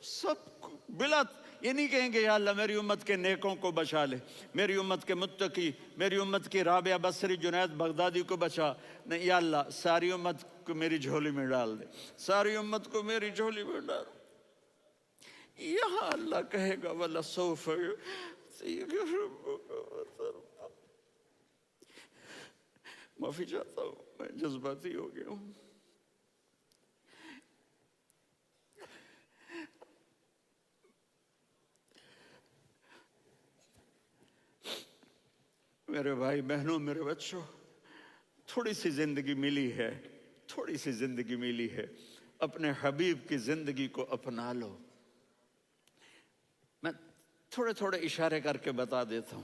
سب بلا یہ نہیں کہیں گے یا اللہ میری امت کے نیکوں کو بچا لے، میری امت کے متقی، میری امت کی رابعہ بصری، جنید بغدادی کو بچا، نہیں یا اللہ ساری امت کو میری جھولی میں ڈال دے، ساری امت کو میری جھولی میں ڈال۔ یہاں اللہ کہے گا وَلَسَوْفَ يُعْطِيكَ رَبُّكَ فَتَرْضَىٰ۔ معافی چاہتا ہوں، میں جذباتی ہو گیا ہوں۔ میرے بھائی بہنوں، میرے بچوں، تھوڑی سی زندگی ملی ہے، تھوڑی سی زندگی ملی ہے، اپنے حبیب کی زندگی کو اپنا لو۔ میں تھوڑے تھوڑے اشارے کر کے بتا دیتا ہوں۔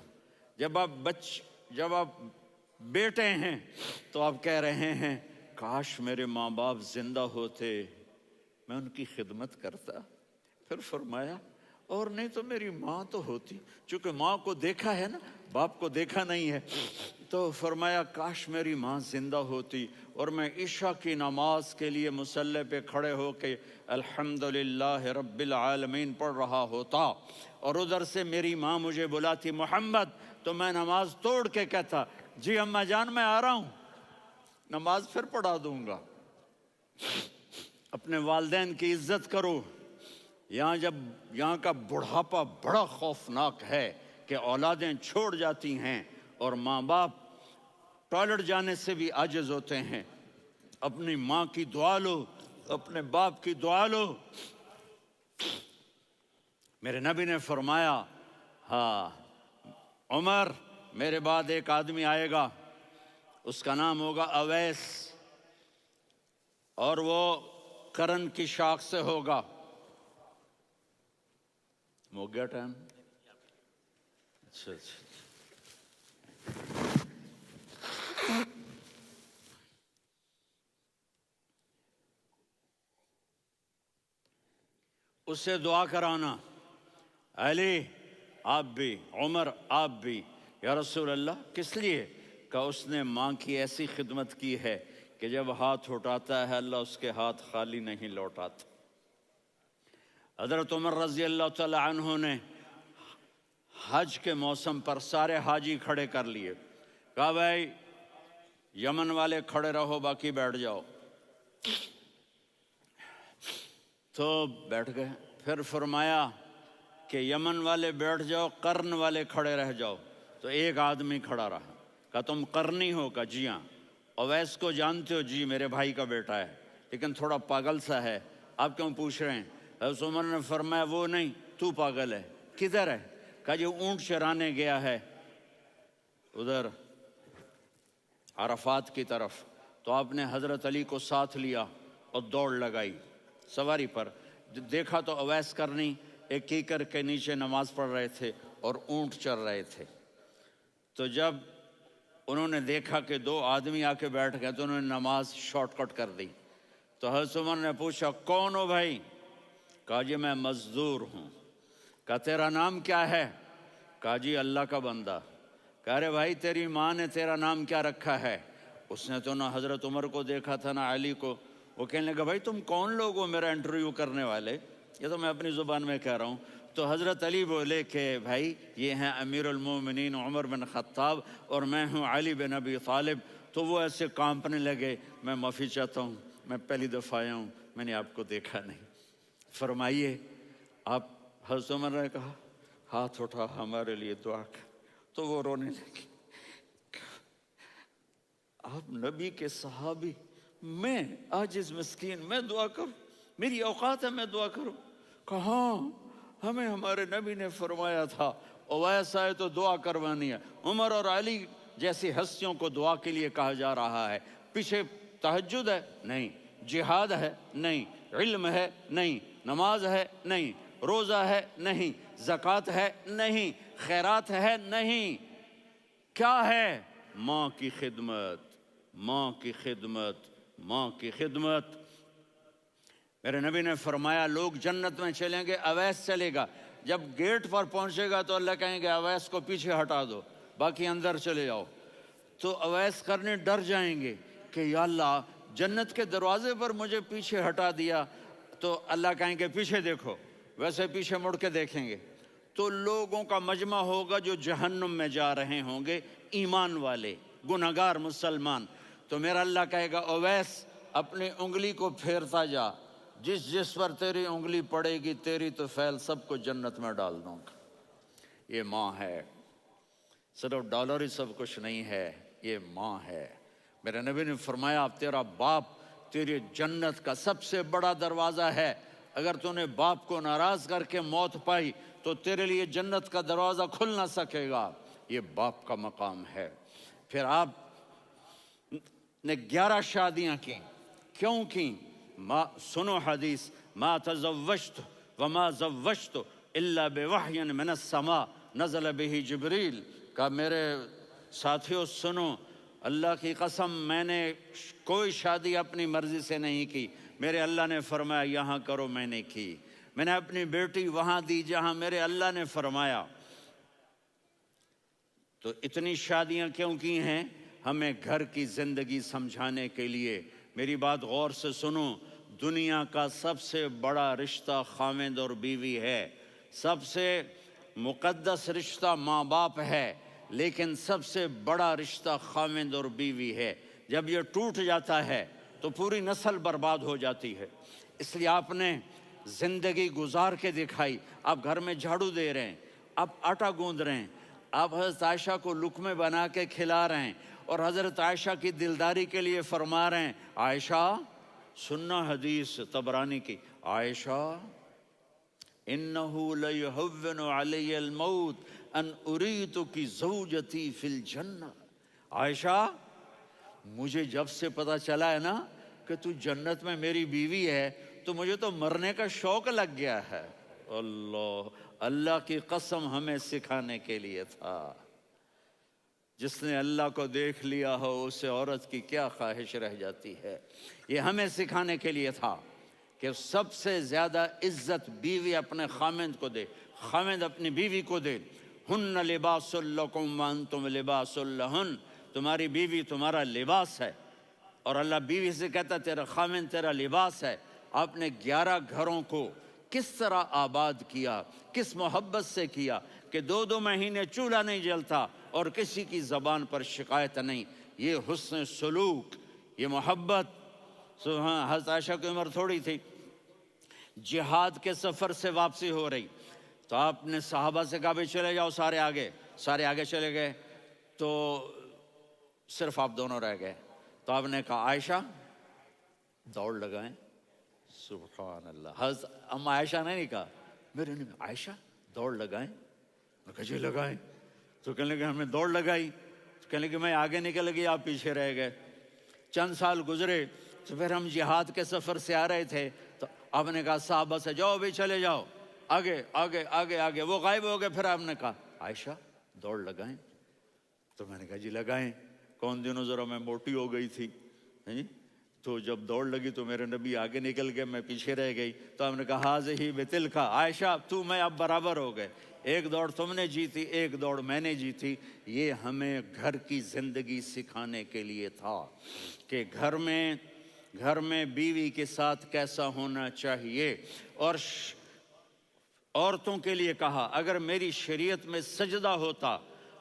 جب آپ بیٹے ہیں تو آپ کہہ رہے ہیں کاش میرے ماں باپ زندہ ہوتے، میں ان کی خدمت کرتا۔ پھر فرمایا اور نہیں تو میری ماں تو ہوتی، چونکہ ماں کو دیکھا ہے نا، باپ کو دیکھا نہیں ہے، تو فرمایا کاش میری ماں زندہ ہوتی اور میں عشاء کی نماز کے لیے مصلی پہ کھڑے ہو کے الحمدللہ رب العالمین پڑھ رہا ہوتا، اور ادھر سے میری ماں مجھے بلاتی محمد، تو میں نماز توڑ کے کہتا جی اماں جان میں آ رہا ہوں، نماز پھر پڑھا دوں گا۔ اپنے والدین کی عزت کرو۔ یہاں کا بڑھاپا بڑا خوفناک ہے کہ اولادیں چھوڑ جاتی ہیں اور ماں باپ ٹوائلٹ جانے سے بھی عاجز ہوتے ہیں۔ اپنی ماں کی دعا لو، اپنے باپ کی دعا لو۔ میرے نبی نے فرمایا ہاں عمر میرے بعد ایک آدمی آئے گا، اس کا نام ہوگا اویس، اور وہ کرن کی شاخ سے ہوگا۔ ہو گیا ٹائم؟ اچھا اس سے دعا کرانا، علی آپ بھی، عمر آپ بھی، یا رسول اللہ کس لیے؟ کہ اس نے ماں کی ایسی خدمت کی ہے کہ جب ہاتھ اٹھاتا ہے اللہ اس کے ہاتھ خالی نہیں لوٹاتا۔ حضرت عمر رضی اللہ تعالی عنہ نے حج کے موسم پر سارے حاجی کھڑے کر لیے، کہا بھائی یمن والے کھڑے رہو، باقی بیٹھ جاؤ۔ تو بیٹھ گئے۔ پھر فرمایا کہ یمن والے بیٹھ جاؤ، قرن والے کھڑے رہ جاؤ۔ تو ایک آدمی کھڑا رہا، کہا تم قرنی ہو؟ کہا جی ہاں۔ اویس کو جانتے ہو؟ جی میرے بھائی کا بیٹا ہے، لیکن تھوڑا پاگل سا ہے، آپ کیوں پوچھ رہے ہیں؟ حضرت عمر نے فرمایا وہ نہیں، تو پاگل ہے۔ کدھر ہے؟ کہا جی اونٹ چرانے گیا ہے ادھر عرفات کی طرف۔ تو آپ نے حضرت علی کو ساتھ لیا اور دوڑ لگائی سواری پر۔ دیکھا تو اویس کرنی ایک کیکر کے نیچے نماز پڑھ رہے تھے اور اونٹ چر رہے تھے۔ تو جب انہوں نے دیکھا کہ دو آدمی آ کے بیٹھ گئے تو انہوں نے نماز شارٹ کٹ کر دی۔ تو حضرت عمر نے پوچھا کون ہو بھائی؟ کہا جی میں مزدور ہوں۔ کہا تیرا نام کیا ہے؟ کہا جی اللہ کا بندہ۔ کہا ارے بھائی تیری ماں نے تیرا نام کیا رکھا ہے؟ اس نے تو نہ حضرت عمر کو دیکھا تھا نہ علی کو۔ وہ کہنے لگا بھائی تم کون لوگ ہو میرا انٹرویو کرنے والے؟ یہ تو میں اپنی زبان میں کہہ رہا ہوں۔ تو حضرت علی بولے کہ بھائی یہ ہیں امیر المومنین عمر بن خطاب اور میں ہوں علی بن ابی طالب۔ تو وہ ایسے کانپنے لگے، میں معافی چاہتا ہوں، میں پہلی دفعہ آیا ہوں، میں نے آپ کو دیکھا نہیں، فرمائیے آپ۔ حضرت عمر نے کہا ہاتھ اٹھا ہمارے لیے دعا کر۔ تو وہ رونے لگے، آپ نبی کے صحابی، میں عاجز مسکین میں دعا کروں؟ میری اوقات ہے میں دعا کروں؟ کہاں ہمیں ہمارے نبی نے فرمایا تھا اویس آئے تو دعا کروانی ہے۔ عمر اور علی جیسی ہستیوں کو دعا کے لیے کہا جا رہا ہے۔ پیچھے تہجد ہے؟ نہیں۔ جہاد ہے؟ نہیں۔ علم ہے؟ نہیں۔ نماز ہے؟ نہیں۔ روزہ ہے؟ نہیں۔ زکوٰۃ ہے؟ نہیں۔ خیرات ہے؟ نہیں۔ کیا ہے؟ ماں کی خدمت، ماں کی خدمت، ماں کی خدمت۔ میرے نبی نے فرمایا لوگ جنت میں چلیں گے، اویس چلے گا۔ جب گیٹ پر پہنچے گا تو اللہ کہیں گے اویس کو پیچھے ہٹا دو، باقی اندر چلے جاؤ۔ تو اویس کرنے ڈر جائیں گے کہ یا اللہ جنت کے دروازے پر مجھے پیچھے ہٹا دیا۔ تو اللہ کہیں گے پیچھے دیکھو، ویسے پیچھے مڑ کے دیکھیں گے تو لوگوں کا مجمع ہوگا جو جہنم میں جا رہے ہوں گے، ایمان والے، گنہگار مسلمان۔ تو میرا اللہ کہے گا اویس اپنی انگلی کو پھیرتا جا، جس جس پر تیری انگلی پڑے گی تیری تو فیل سب کو جنت میں ڈال دوں گا۔ یہ ماں ہے، صرف ڈالر ہی سب کچھ نہیں ہے، یہ ماں ہے۔ میرے نبی نے فرمایا تیرا باپ تیری جنت کا سب سے بڑا دروازہ ہے، اگر تو نے باپ کو ناراض کر کے موت پائی تو تیرے لیے جنت کا دروازہ کھل نہ سکے گا۔ یہ باپ کا مقام ہے۔ پھر آپ نے 11 شادیاں کی، کیوں کی؟ سنو حدیث، ما تزوجت وما زوجت الا بوحی من السماء نزل به جبریل۔ کہا میرے ساتھیوں سنو، اللہ کی قسم میں نے کوئی شادی اپنی مرضی سے نہیں کی، میرے اللہ نے فرمایا یہاں کرو، میں نے کی۔ میں نے اپنی بیٹی وہاں دی جہاں میرے اللہ نے فرمایا۔ تو اتنی شادیاں کیوں کی ہیں؟ ہمیں گھر کی زندگی سمجھانے کے لیے۔ میری بات غور سے سنو، دنیا کا سب سے بڑا رشتہ خاوند اور بیوی ہے، سب سے مقدس رشتہ ماں باپ ہے، لیکن سب سے بڑا رشتہ خاوند اور بیوی ہے۔ جب یہ ٹوٹ جاتا ہے تو پوری نسل برباد ہو جاتی ہے۔ اس لیے آپ نے زندگی گزار کے دکھائی۔ آپ گھر میں جھاڑو دے رہے ہیں، آپ آٹا گوندھ رہے ہیں، آپ حضرت عائشہ کو لقمے بنا کے کھلا رہے ہیں اور حضرت عائشہ کی دلداری کے لیے فرما رہے ہیں عائشہ سننا حدیث طبرانی کی، عائشہ انہو لیہون علی الموت ان اریتکی زوجتی فی الجنہ۔ عائشہ مجھے جب سے پتا چلا ہے نا کہ تو جنت میں میری بیوی ہے تو مجھے تو مرنے کا شوق لگ گیا ہے۔ اللہ کی قسم ہمیں سکھانے کے لیے تھا۔ جس نے اللہ کو دیکھ لیا ہو اسے عورت کی کیا خواہش رہ جاتی ہے۔ یہ ہمیں سکھانے کے لیے تھا کہ سب سے زیادہ عزت بیوی اپنے خاوند کو دے، خاوند اپنی بیوی کو دے۔ ہن لباس لکم وانتم لباس لہن، تمہاری بیوی تمہارا لباس ہے اور اللہ بیوی سے کہتا تیرا خامن تیرا لباس ہے. آپ نے 11 گھروں کو کس طرح آباد کیا، کس محبت سے کیا کہ 2 مہینے چولہا نہیں جلتا اور کسی کی زبان پر شکایت نہیں. یہ حسن سلوک، یہ محبت. حضرت عائشہ کی عمر تھوڑی تھی، جہاد کے سفر سے واپسی ہو رہی تو آپ نے صحابہ سے کہا بھی چلے جاؤ سارے آگے چلے گئے تو صرف آپ دونوں رہ گئے. تو آپ نے کہا عائشہ دوڑ لگائیں. سبحان اللہ. حضرت اما عائشہ نے نہیں کہا، میرے نے عائشہ دوڑ لگائیں. میں کہا جی لگائیں. تو کہنے لگے ہمیں دوڑ لگائی. تو کہنے لگے میں آگے نکل گئی، آپ پیچھے رہ گئے. چند سال گزرے تو پھر ہم جہاد کے سفر سے آ رہے تھے تو آپ نے کہا صحابہ سے جاؤ بھی چلے جاؤ آگے آگے آگے آگے. وہ غائب ہو گئے. پھر آپ نے کہا عائشہ دوڑ لگائیں. تو میں نے کہا جی لگائیں. کون دنوں ذرا میں موٹی ہو گئی تھی تو جب دوڑ لگی تو میرے نبی آگے نکل گئے، میں پیچھے رہ گئی. تو ہم نے کہا ہاذہ بتلک، عائشہ تو میں اب برابر ہو گئے. ایک دوڑ تم نے جیتی، ایک دوڑ میں نے جیتی. یہ ہمیں گھر کی زندگی سکھانے کے لیے تھا کہ گھر میں بیوی کے ساتھ کیسا ہونا چاہیے. اور عورتوں کے لیے کہا اگر میری شریعت میں سجدہ ہوتا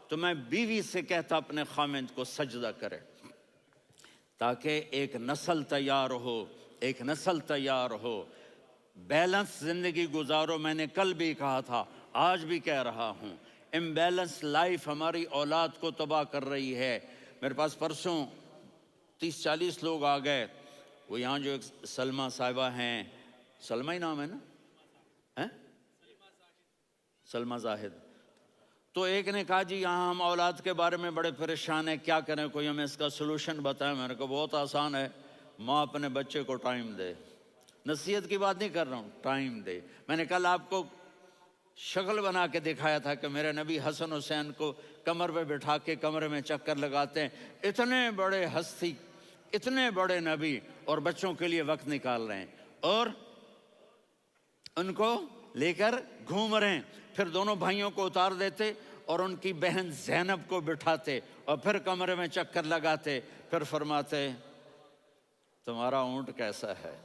تو میں بیوی سے کہتا اپنے خامند کو سجدہ کرے، تاکہ ایک نسل تیار ہو. بیلنس زندگی گزارو. میں نے کل بھی کہا تھا، آج بھی کہہ رہا ہوں، امبیلنس لائف ہماری اولاد کو تباہ کر رہی ہے. میرے پاس پرسوں 30-40 لوگ آ گئے. وہ یہاں جو ایک سلمہ صاحبہ ہیں، سلمہ ہی نام ہے نا، سلمہ زاہد. تو ایک نے کہا جی یہاں ہم اولاد کے بارے میں بڑے پریشان ہیں، کیا کریں، کوئی ہمیں اس کا سلوشن بتائیں. میں نے کہا بہت آسان ہے، ماں اپنے بچے کو ٹائم دے. نصیحت کی بات نہیں کر رہا ہوں، ٹائم دے. میں نے کل آپ کو شکل بنا کے دکھایا تھا کہ میرے نبی حسن حسین کو کمر پہ بٹھا کے کمرے میں چکر لگاتے ہیں. اتنے بڑے ہستی، اتنے بڑے نبی، اور بچوں کے لیے وقت نکال رہے ہیں اور ان کو لے کر گھوم رہے ہیں. پھر دونوں بھائیوں کو اتار دیتے اور ان کی بہن زینب کو بٹھاتے اور پھر کمرے میں چکر لگاتے. پھر فرماتے تمہارا اونٹ کیسا ہے.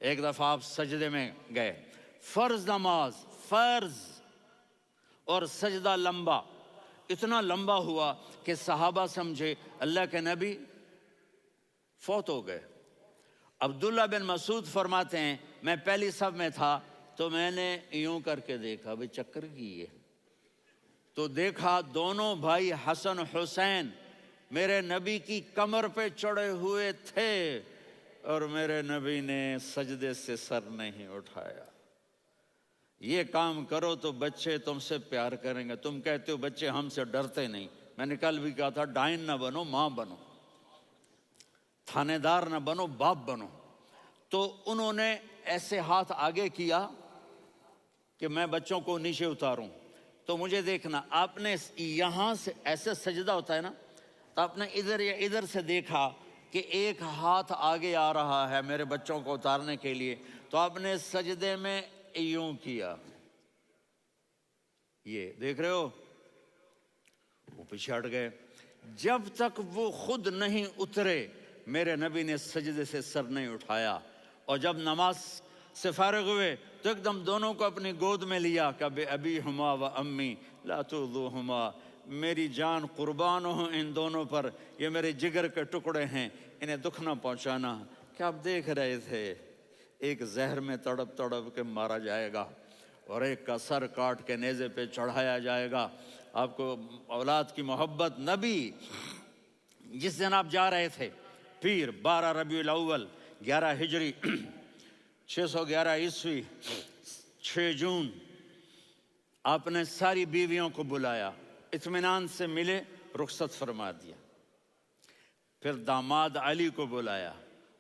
ایک دفعہ آپ سجدے میں گئے، فرض نماز، فرض، اور سجدہ لمبا، اتنا لمبا ہوا کہ صحابہ سمجھے اللہ کے نبی فوت ہو گئے. عبداللہ بن مسعود فرماتے ہیں میں پہلی صف میں تھا تو میں نے یوں کر کے دیکھا بھئی چکر کی ہے، تو دیکھا دونوں بھائی حسن حسین میرے نبی کی کمر پہ چڑھے ہوئے تھے اور میرے نبی نے سجدے سے سر نہیں اٹھایا. یہ کام کرو تو بچے تم سے پیار کریں گے. تم کہتے ہو بچے ہم سے ڈرتے نہیں. میں نے کل بھی کہا تھا ڈائن نہ بنو، ماں بنو، تھانے دار نہ بنو، باپ بنو. تو انہوں نے ایسے ہاتھ آگے کیا کہ میں بچوں کو نیچے اتاروں. تو مجھے دیکھنا، آپ نے یہاں سے ایسے سجدہ ہوتا ہے نا، تو آپ نے ادھر یا ادھر سے دیکھا کہ ایک ہاتھ آگے آ رہا ہے میرے بچوں کو اتارنے کے لیے، تو آپ نے سجدے میں یوں کیا. یہ دیکھ رہے ہو، وہ پیچھے ہٹ گئے. جب تک وہ خود نہیں اترے میرے نبی نے سجدے سے سر نہیں اٹھایا. اور جب نماز سے فارغ ہوئے تو ایک دم دونوں کو اپنی گود میں لیا کہ بے ابی ہما و امی لا تؤذوہما، میری جان قربان ہو ان دونوں پر، یہ میرے جگر کے ٹکڑے ہیں، انہیں دکھ نہ پہنچانا. کیا آپ دیکھ رہے تھے ایک زہر میں تڑپ تڑپ کے مارا جائے گا اور ایک کا سر کاٹ کے نیزے پہ چڑھایا جائے گا. آپ کو اولاد کی محبت. نبی جس دن آپ جا رہے تھے پیر 12 ربیع الاول 11 ہجری 611 عیسوی 6 جون، آپ نے ساری بیویوں کو بلایا، اطمینان سے ملے، رخصت فرما دیا. پھر داماد علی کو بلایا،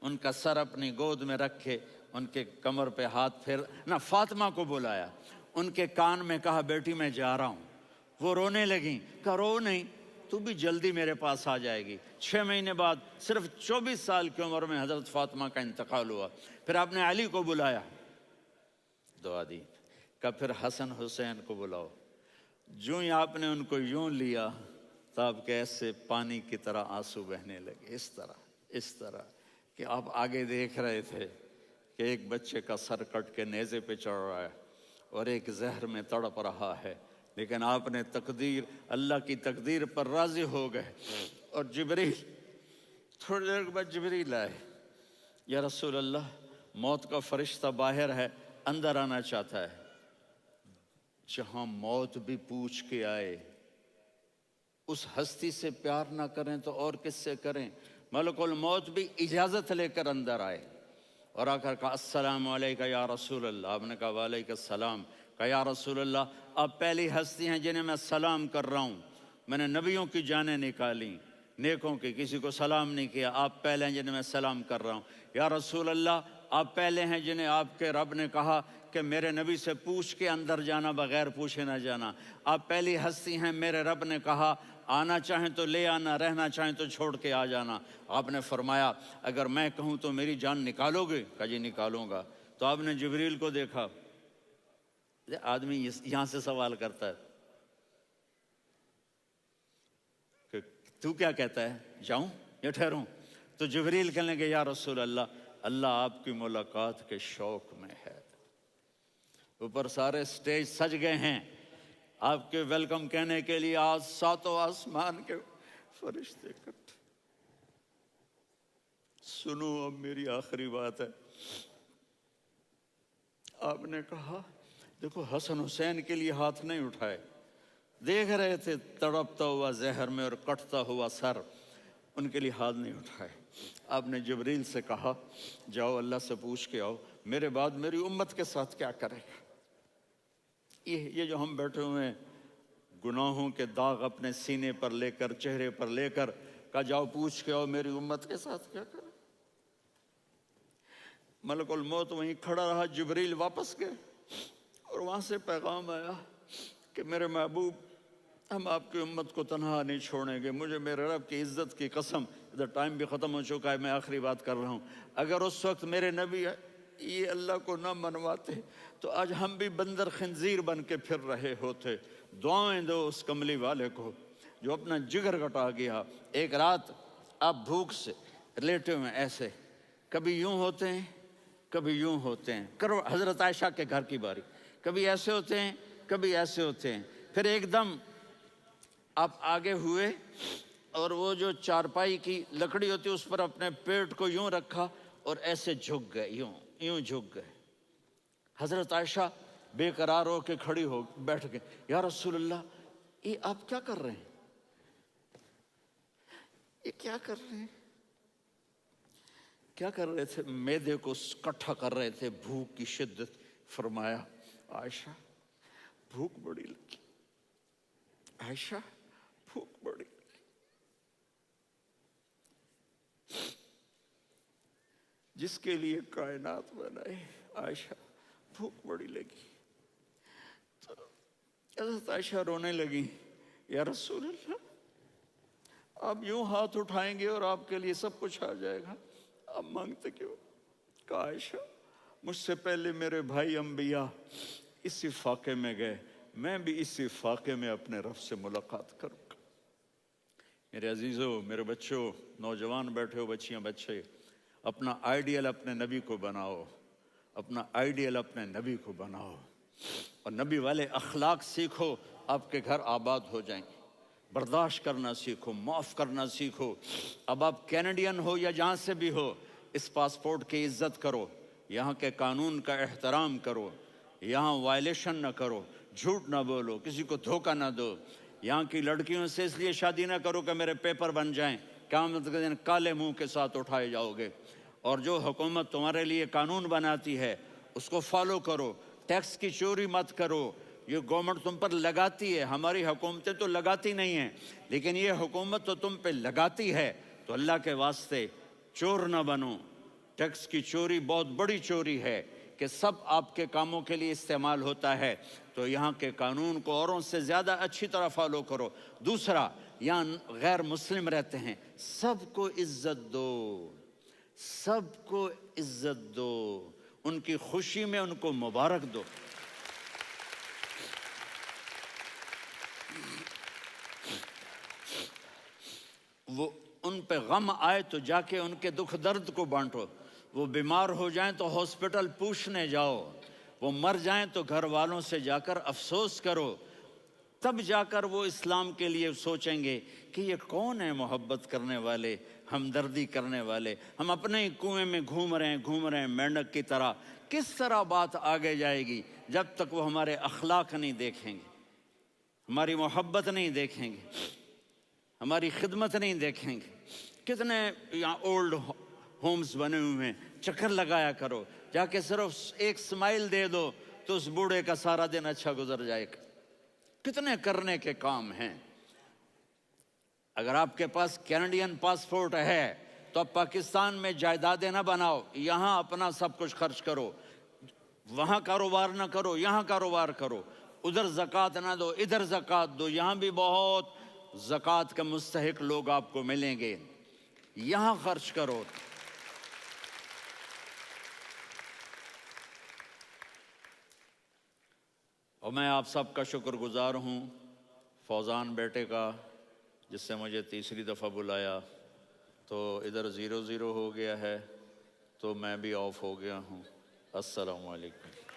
ان کا سر اپنی گود میں رکھے، ان کے کمر پہ ہاتھ پھیر نہ. فاطمہ کو بلایا، ان کے کان میں کہا بیٹی میں جا رہا ہوں. وہ رونے لگیں، کہا رو نہیں، تو بھی جلدی میرے پاس آ جائے گی. 6 مہینے بعد صرف 24 سال کی عمر میں حضرت فاطمہ کا انتقال ہوا. پھر آپ نے علی کو بلایا، دعا دی. کہ پھر حسن حسین کو بلاؤ. جو ہی آپ نے ان کو یوں لیا تو آپ کے ایسے پانی کی طرح آنسو بہنے لگے. اس طرح اس طرح کہ آپ آگے دیکھ رہے تھے کہ ایک بچے کا سر کٹ کے نیزے پہ چڑھ رہا ہے اور ایک زہر میں تڑپ رہا ہے، لیکن آپ نے تقدیر، اللہ کی تقدیر پر راضی ہو گئے، اور جبریل تھوڑی دیر کے بعد جبریل آئے، یا رسول اللہ موت کا فرشتہ باہر ہے، اندر آنا چاہتا ہے۔ جہاں موت بھی پوچھ کے آئے، اس ہستی سے پیار نہ کریں تو اور کس سے کریں؟ ملک الموت بھی اجازت لے کر اندر آئے اور آ کر کہا السلام علیکہ یا رسول اللہ۔ آپ نے کہا وعلیکم السلام۔ کہا یا رسول اللہ آپ پہلی ہستی ہیں جنہیں میں سلام کر رہا ہوں، میں نے نبیوں کی جانیں نکالی، نیکوں کی، کسی کو سلام نہیں کیا، آپ پہلے ہیں جنہیں میں سلام کر رہا ہوں۔ یا رسول اللہ آپ پہلے ہیں جنہیں آپ کے رب نے کہا کہ میرے نبی سے پوچھ کے اندر جانا، بغیر پوچھے نہ جانا۔ آپ پہلی ہستی ہیں، میرے رب نے کہا آنا چاہیں تو لے آنا، رہنا چاہیں تو چھوڑ کے آ جانا۔ آپ نے فرمایا اگر میں کہوں تو میری جان نکالو گے؟ کہا جی نکالوں گا۔ تو آپ نے جبریل کو دیکھا، آدمی یہاں سے سوال کرتا ہے کہ تو کیا کہتا ہے، جاؤں یا ٹھہروں؟ تو جبریل کہنے لگے یا رسول اللہ، اللہ آپ کی ملاقات کے شوق میں ہے۔ اوپر سارے سٹیج سج گئے ہیں آپ کے ویلکم کہنے کے لیے، آج ساتوں آسمان کے فرشتے اکٹھے۔ سنو اب میری آخری بات ہے۔ آپ نے کہا دیکھو حسن حسین کے لیے ہاتھ نہیں اٹھائے، دیکھ رہے تھے تڑپتا ہوا زہر میں اور کٹتا ہوا سر، ان کے لیے ہاتھ نہیں اٹھائے۔ آپ نے جبریل سے کہا جاؤ اللہ سے پوچھ کے آؤ میرے بعد میری امت کے ساتھ کیا کرے گا۔ یہ جو ہم بیٹھے ہوئے ہیں گناہوں کے داغ اپنے سینے پر لے کر، چہرے پر لے کر، کہا جاؤ پوچھ کے آؤ میری امت کے ساتھ کیا کرے۔ ملک الموت وہیں کھڑا رہا، جبریل واپس گئے اور وہاں سے پیغام آیا کہ میرے محبوب ہم آپ کی امت کو تنہا نہیں چھوڑیں گے، مجھے میرے رب کی عزت کی قسم، ادھر ٹائم بھی ختم ہو چکا ہے، میں آخری بات کر رہا ہوں، اگر اس وقت میرے نبی یہ اللہ کو نہ منواتے تو آج ہم بھی بندر خنزیر بن کے پھر رہے ہوتے۔ دعائیں دو اس کملی والے کو جو اپنا جگر کٹا گیا۔ ایک رات آپ بھوک سے لیٹے ہوئے ایسے، کبھی یوں ہوتے ہیں کبھی یوں ہوتے ہیں، کرو حضرت عائشہ کے گھر کی باری، کبھی ایسے ہوتے ہیں کبھی ایسے ہوتے ہیں، پھر ایک دم آپ آگے ہوئے اور وہ جو چارپائی کی لکڑی ہوتی اس پر اپنے پیٹ کو یوں رکھا اور ایسے جھک گئے، یوں جھک گئے۔ حضرت عائشہ بے قرار ہو کے کھڑی ہو بیٹھ گئے، یا رسول اللہ یہ آپ کیا کر رہے ہیں، یہ کیا کر رہے ہیں؟ کیا کر رہے تھے؟ معدے کو کٹھا کر رہے تھے، بھوک کی شدت۔ فرمایا عائشہ بھوک بڑی لگی، عائشہ بھوک بڑی لگی، جس کے لیے کائنات بنائے عائشہ بھوک بڑی لگی۔ تو حضرت عائشہ رونے لگی، یا رسول اللہ آپ یوں ہاتھ اٹھائیں گے اور آپ کے لیے سب کچھ آ جائے گا، آپ مانگتے کیوں؟ کہا عائشہ مجھ سے پہلے میرے بھائی انبیاء اسی فاقے میں گئے، میں بھی اسی فاقے میں اپنے رب سے ملاقات کروں گا۔ میرے عزیزوں، میرے بچوں، نوجوان بیٹھے ہو، بچیاں بچے، اپنا آئیڈیل اپنے نبی کو بناؤ، اپنا آئیڈیل اپنے نبی کو بناؤ اور نبی والے اخلاق سیکھو، آپ کے گھر آباد ہو جائیں گے۔ برداشت کرنا سیکھو، معاف کرنا سیکھو۔ اب آپ کینیڈین ہو یا جہاں سے بھی ہو، اس پاسپورٹ کی عزت کرو، یہاں کے قانون کا احترام کرو، یہاں وائلیشن نہ کرو، جھوٹ نہ بولو، کسی کو دھوکہ نہ دو۔ یہاں کی لڑکیوں سے اس لیے شادی نہ کرو کہ میرے پیپر بن جائیں، قیامت کے دن کالے منہ کے ساتھ اٹھائے جاؤ گے۔ اور جو حکومت تمہارے لیے قانون بناتی ہے اس کو فالو کرو، ٹیکس کی چوری مت کرو۔ یہ گورنمنٹ تم پر لگاتی ہے، ہماری حکومتیں تو لگاتی نہیں ہیں، لیکن یہ حکومت تو تم پہ لگاتی ہے، تو اللہ کے واسطے چور نہ بنو۔ ٹیکس کی چوری بہت بڑی چوری ہے کہ سب آپ کے کاموں کے لیے استعمال ہوتا ہے، تو یہاں کے قانون کو اوروں سے زیادہ اچھی طرح فالو کرو۔ دوسرا، یہاں غیر مسلم رہتے ہیں، سب کو عزت دو، سب کو عزت دو، ان کی خوشی میں ان کو مبارک دو۔ وہ ان پہ غم آئے تو جا کے ان کے دکھ درد کو بانٹو، وہ بیمار ہو جائیں تو ہاسپٹل پوچھنے جاؤ، وہ مر جائیں تو گھر والوں سے جا کر افسوس کرو، تب جا کر وہ اسلام کے لیے سوچیں گے کہ یہ کون ہے محبت کرنے والے، ہمدردی کرنے والے۔ ہم اپنے ہی کنویں میں گھوم رہے ہیں مینڈک کی طرح، کس طرح بات آگے جائے گی جب تک وہ ہمارے اخلاق نہیں دیکھیں گے، ہماری محبت نہیں دیکھیں گے، ہماری خدمت نہیں دیکھیں گے۔ کتنے یہاں اولڈ ہومز بنے ہوئے ہیں، چکر لگایا کرو، جا کے صرف ایک سمائل دے دو تو اس بوڑھے کا سارا دن اچھا گزر جائے گا۔ کتنے کرنے کے کام ہیں۔ اگر آپ کے پاس کینیڈین پاسپورٹ ہے تو اب پاکستان میں جائیدادیں نہ بناؤ، یہاں اپنا سب کچھ خرچ کرو، وہاں کاروبار نہ کرو، یہاں کاروبار کرو، ادھر زکوٰۃ نہ دو، ادھر زکوٰۃ دو، یہاں بھی بہت زکوٰۃ کے مستحق لوگ آپ کو ملیں گے، یہاں خرچ کرو۔ اور میں آپ سب کا شکر گزار ہوں، فوزان بیٹے کا، جس سے مجھے تیسری دفعہ بلایا، تو ادھر 0-0 ہو گیا ہے تو میں بھی آف ہو گیا ہوں۔ السلام علیکم۔